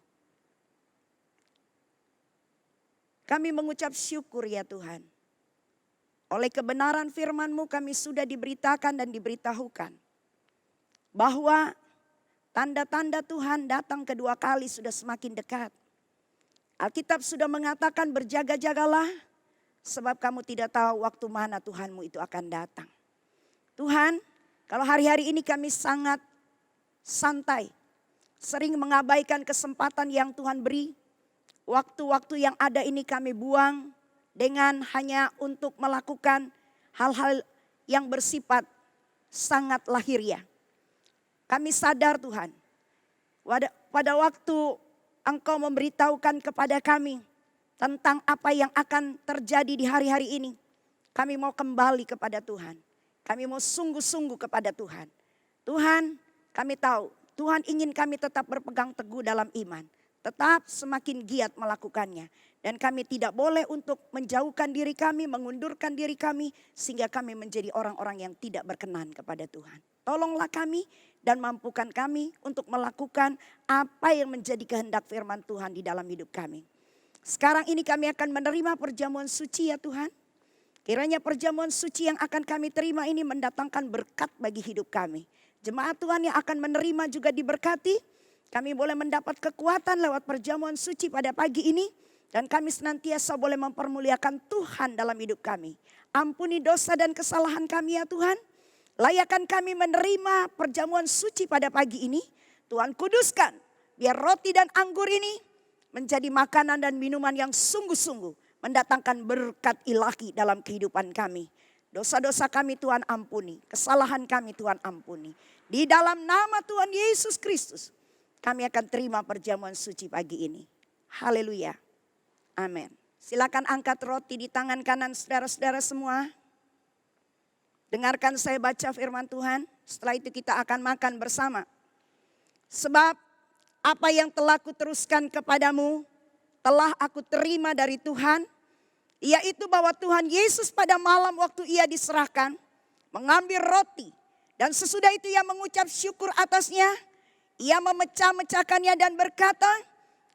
Kami mengucap syukur ya Tuhan. Oleh kebenaran firman-Mu kami sudah diberitakan dan diberitahukan. Bahwa tanda-tanda Tuhan datang kedua kali sudah semakin dekat. Alkitab sudah mengatakan berjaga-jagalah. Sebab kamu tidak tahu waktu mana Tuhanmu itu akan datang. Tuhan, kalau hari-hari ini kami sangat santai. Sering mengabaikan kesempatan yang Tuhan beri. Waktu-waktu yang ada ini kami buang dengan hanya untuk melakukan hal-hal yang bersifat sangat lahiriah. Kami sadar Tuhan, pada waktu Engkau memberitahukan kepada kami tentang apa yang akan terjadi di hari-hari ini. Kami mau kembali kepada Tuhan. Kami mau sungguh-sungguh kepada Tuhan. Tuhan, kami tahu Tuhan ingin kami tetap berpegang teguh dalam iman. Tetap semakin giat melakukannya. Dan kami tidak boleh untuk menjauhkan diri kami, mengundurkan diri kami. Sehingga kami menjadi orang-orang yang tidak berkenan kepada Tuhan. Tolonglah kami dan mampukan kami untuk melakukan apa yang menjadi kehendak firman Tuhan di dalam hidup kami. Sekarang ini kami akan menerima perjamuan suci ya Tuhan. Kiranya perjamuan suci yang akan kami terima ini mendatangkan berkat bagi hidup kami. Jemaat Tuhan yang akan menerima juga diberkati. Kami boleh mendapat kekuatan lewat perjamuan suci pada pagi ini. Dan kami senantiasa boleh mempermuliakan Tuhan dalam hidup kami. Ampuni dosa dan kesalahan kami ya Tuhan. Layakan kami menerima perjamuan suci pada pagi ini. Tuhan kuduskan biar roti dan anggur ini menjadi makanan dan minuman yang sungguh-sungguh mendatangkan berkat ilahi dalam kehidupan kami. Dosa-dosa kami Tuhan ampuni, kesalahan kami Tuhan ampuni. Di dalam nama Tuhan Yesus Kristus kami akan terima perjamuan suci pagi ini. Haleluya. Amin. Silakan angkat roti di tangan kanan saudara-saudara semua. Dengarkan saya baca firman Tuhan, setelah itu kita akan makan bersama. Sebab apa yang telah kuteruskan kepadamu telah aku terima dari Tuhan. Yaitu bahwa Tuhan Yesus pada malam waktu ia diserahkan mengambil roti. Dan sesudah itu ia mengucap syukur atasnya. Ia memecah-mecahkannya dan berkata,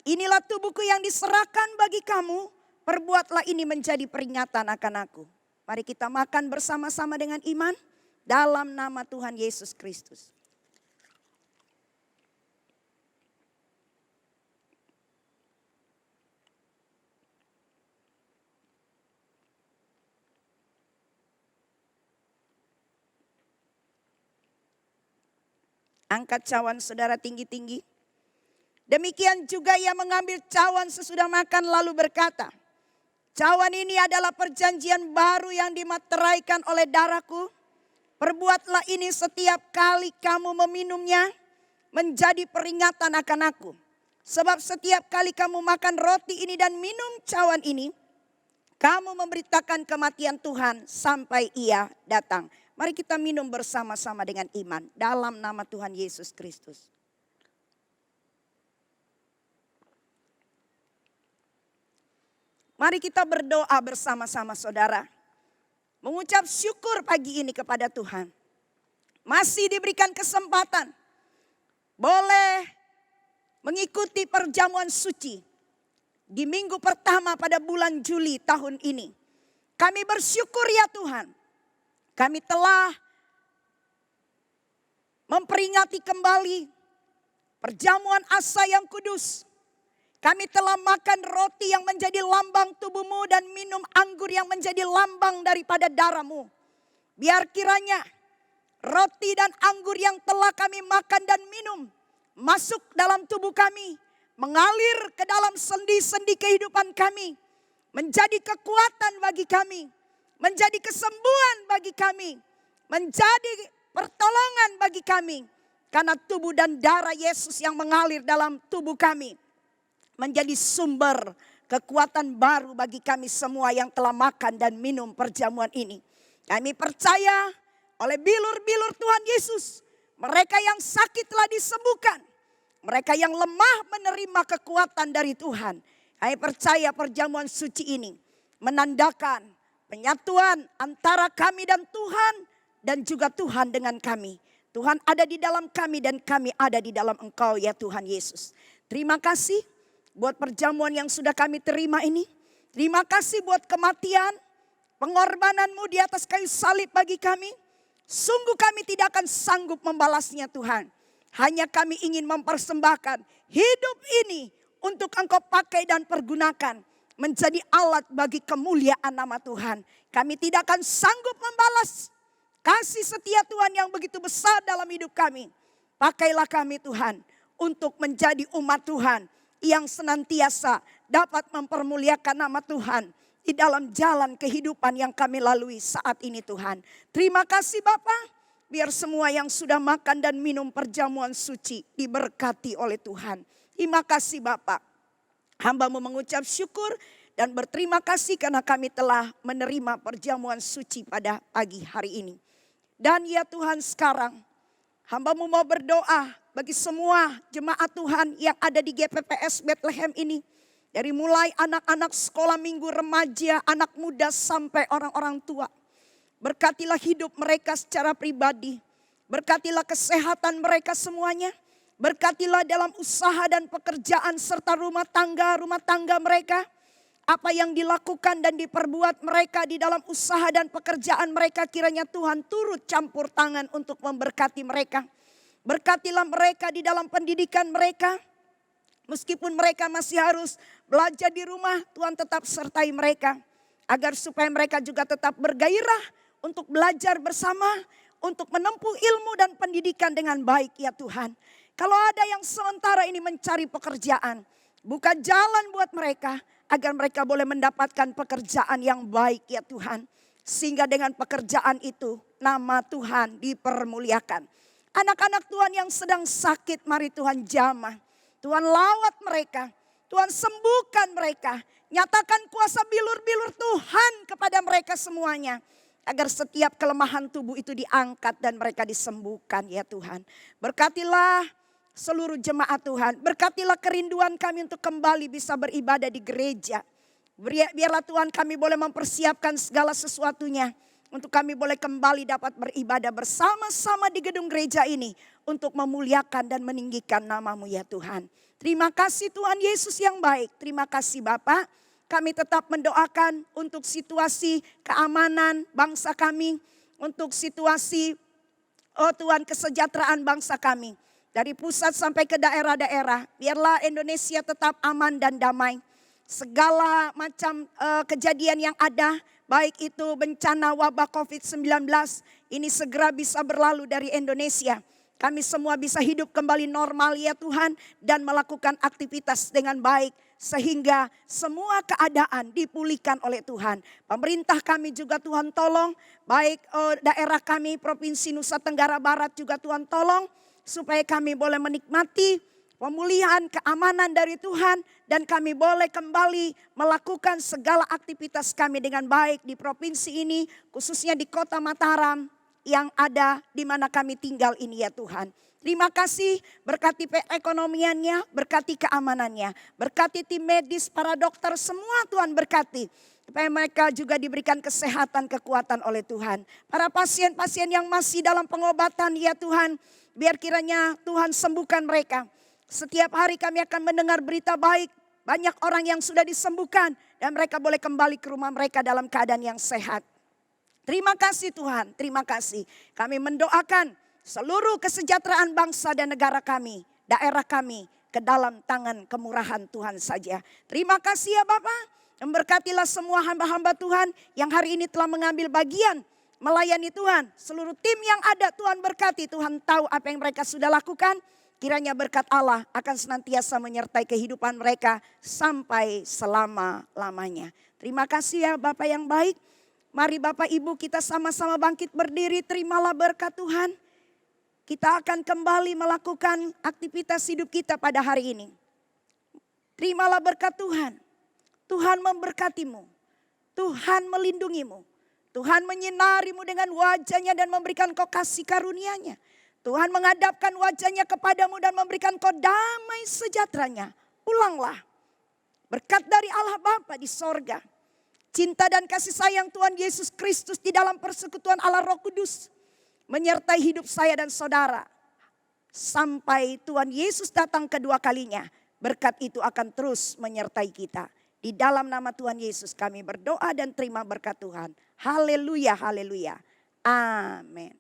inilah tubuhku yang diserahkan bagi kamu. Perbuatlah ini menjadi peringatan akan aku. Mari kita makan bersama-sama dengan iman dalam nama Tuhan Yesus Kristus. Angkat cawan saudara tinggi-tinggi. Demikian juga ia mengambil cawan sesudah makan lalu berkata, cawan ini adalah perjanjian baru yang dimateraikan oleh darahku. Perbuatlah ini setiap kali kamu meminumnya menjadi peringatan akan aku. Sebab setiap kali kamu makan roti ini dan minum cawan ini, kamu memberitakan kematian Tuhan sampai ia datang. Mari kita minum bersama-sama dengan iman dalam nama Tuhan Yesus Kristus. Mari kita berdoa bersama-sama saudara. Mengucap syukur pagi ini kepada Tuhan. Masih diberikan kesempatan. Boleh mengikuti perjamuan suci. Di minggu pertama pada bulan Juli tahun ini. Kami bersyukur ya Tuhan. Kami telah memperingati kembali perjamuan asa yang kudus. Kami telah makan roti yang menjadi lambang tubuh-Mu dan minum anggur yang menjadi lambang daripada darah-Mu. Biar kiranya roti dan anggur yang telah kami makan dan minum masuk dalam tubuh kami, mengalir ke dalam sendi-sendi kehidupan kami, menjadi kekuatan bagi kami, menjadi kesembuhan bagi kami, menjadi pertolongan bagi kami. Karena tubuh dan darah Yesus yang mengalir dalam tubuh kami menjadi sumber kekuatan baru bagi kami semua yang telah makan dan minum perjamuan ini. Kami percaya oleh bilur-bilur Tuhan Yesus, mereka yang sakit telah disembuhkan. Mereka yang lemah menerima kekuatan dari Tuhan. Kami percaya perjamuan suci ini menandakan penyatuan antara kami dan Tuhan dan juga Tuhan dengan kami. Tuhan ada di dalam kami dan kami ada di dalam Engkau ya Tuhan Yesus. Terima kasih buat perjamuan yang sudah kami terima ini. Terima kasih buat kematian, pengorbanan-Mu di atas kayu salib bagi kami. Sungguh kami tidak akan sanggup membalasnya Tuhan. Hanya kami ingin mempersembahkan hidup ini untuk Engkau pakai dan pergunakan. Menjadi alat bagi kemuliaan nama Tuhan. Kami tidak akan sanggup membalas kasih setia Tuhan yang begitu besar dalam hidup kami. Pakailah kami Tuhan untuk menjadi umat Tuhan yang senantiasa dapat mempermuliakan nama Tuhan di dalam jalan kehidupan yang kami lalui saat ini Tuhan. Terima kasih Bapa, biar semua yang sudah makan dan minum perjamuan suci diberkati oleh Tuhan. Terima kasih Bapa. Hamba-Mu mengucap syukur dan berterima kasih karena kami telah menerima perjamuan suci pada pagi hari ini. Dan ya Tuhan sekarang hamba-Mu mau berdoa bagi semua jemaat Tuhan yang ada di GPPS Bethlehem ini. Dari mulai anak-anak sekolah minggu, remaja, anak muda sampai orang-orang tua. Berkatilah hidup mereka secara pribadi. Berkatilah kesehatan mereka semuanya. Berkatilah dalam usaha dan pekerjaan serta rumah tangga mereka. Apa yang dilakukan dan diperbuat mereka di dalam usaha dan pekerjaan mereka, kiranya Tuhan turut campur tangan untuk memberkati mereka. Berkatilah mereka di dalam pendidikan mereka. Meskipun mereka masih harus belajar di rumah, Tuhan tetap sertai mereka. Agar supaya mereka juga tetap bergairah untuk belajar bersama, untuk menempuh ilmu dan pendidikan dengan baik ya Tuhan. Kalau ada yang sementara ini mencari pekerjaan, buka jalan buat mereka agar mereka boleh mendapatkan pekerjaan yang baik ya Tuhan. Sehingga dengan pekerjaan itu nama Tuhan dipermuliakan. Anak-anak Tuhan yang sedang sakit, mari Tuhan jamah. Tuhan lawat mereka, Tuhan sembuhkan mereka. Nyatakan kuasa bilur-bilur Tuhan kepada mereka semuanya. Agar setiap kelemahan tubuh itu diangkat dan mereka disembuhkan ya Tuhan. Berkatilah seluruh jemaat Tuhan. Berkatilah kerinduan kami untuk kembali bisa beribadah di gereja. Biarlah Tuhan kami boleh mempersiapkan segala sesuatunya. Untuk kami boleh kembali dapat beribadah bersama-sama di gedung gereja ini. Untuk memuliakan dan meninggikan nama-Mu ya Tuhan. Terima kasih Tuhan Yesus yang baik. Terima kasih Bapak. Kami tetap mendoakan untuk situasi keamanan bangsa kami. Untuk situasi Tuhan kesejahteraan bangsa kami. Dari pusat sampai ke daerah-daerah. Biarlah Indonesia tetap aman dan damai. Segala macam kejadian yang ada. Baik itu bencana wabah COVID-19 ini segera bisa berlalu dari Indonesia. Kami semua bisa hidup kembali normal ya Tuhan. Dan melakukan aktivitas dengan baik. Sehingga semua keadaan dipulihkan oleh Tuhan. Pemerintah kami juga Tuhan tolong. Baik daerah kami Provinsi Nusa Tenggara Barat juga Tuhan tolong. Supaya kami boleh menikmati pemulihan keamanan dari Tuhan. Dan kami boleh kembali melakukan segala aktivitas kami dengan baik di provinsi ini. Khususnya di kota Mataram yang ada di mana kami tinggal ini ya Tuhan. Terima kasih, berkati perekonomiannya, berkati keamanannya. Berkati tim medis, para dokter, semua Tuhan berkati. Supaya mereka juga diberikan kesehatan, kekuatan oleh Tuhan. Para pasien-pasien yang masih dalam pengobatan ya Tuhan. Biar kiranya Tuhan sembuhkan mereka. Setiap hari kami akan mendengar berita baik. Banyak orang yang sudah disembuhkan. Dan mereka boleh kembali ke rumah mereka dalam keadaan yang sehat. Terima kasih Tuhan, terima kasih. Kami mendoakan seluruh kesejahteraan bangsa dan negara kami. Daerah kami ke dalam tangan kemurahan Tuhan saja. Terima kasih ya Bapak. Memberkatilah semua hamba-hamba Tuhan yang hari ini telah mengambil bagian melayani Tuhan. Seluruh tim yang ada Tuhan berkati. Tuhan tahu apa yang mereka sudah lakukan. Kiranya berkat Allah akan senantiasa menyertai kehidupan mereka sampai selama-lamanya. Terima kasih ya Bapak yang baik. Mari Bapak Ibu kita sama-sama bangkit berdiri. Terimalah berkat Tuhan. Kita akan kembali melakukan aktivitas hidup kita pada hari ini. Terimalah berkat Tuhan. Tuhan memberkatimu. Tuhan melindungimu. Tuhan menyinarimu dengan wajahnya dan memberikan kau kasih karunia-Nya. Tuhan menghadapkan wajahnya kepadamu dan memberikan kau damai sejahteranya. Pulanglah. Berkat dari Allah Bapa di sorga. Cinta dan kasih sayang Tuhan Yesus Kristus di dalam persekutuan Allah Roh Kudus. Menyertai hidup saya dan saudara. Sampai Tuhan Yesus datang kedua kalinya. Berkat itu akan terus menyertai kita. Di dalam nama Tuhan Yesus kami berdoa dan terima berkat Tuhan. Haleluya, haleluya. Amin.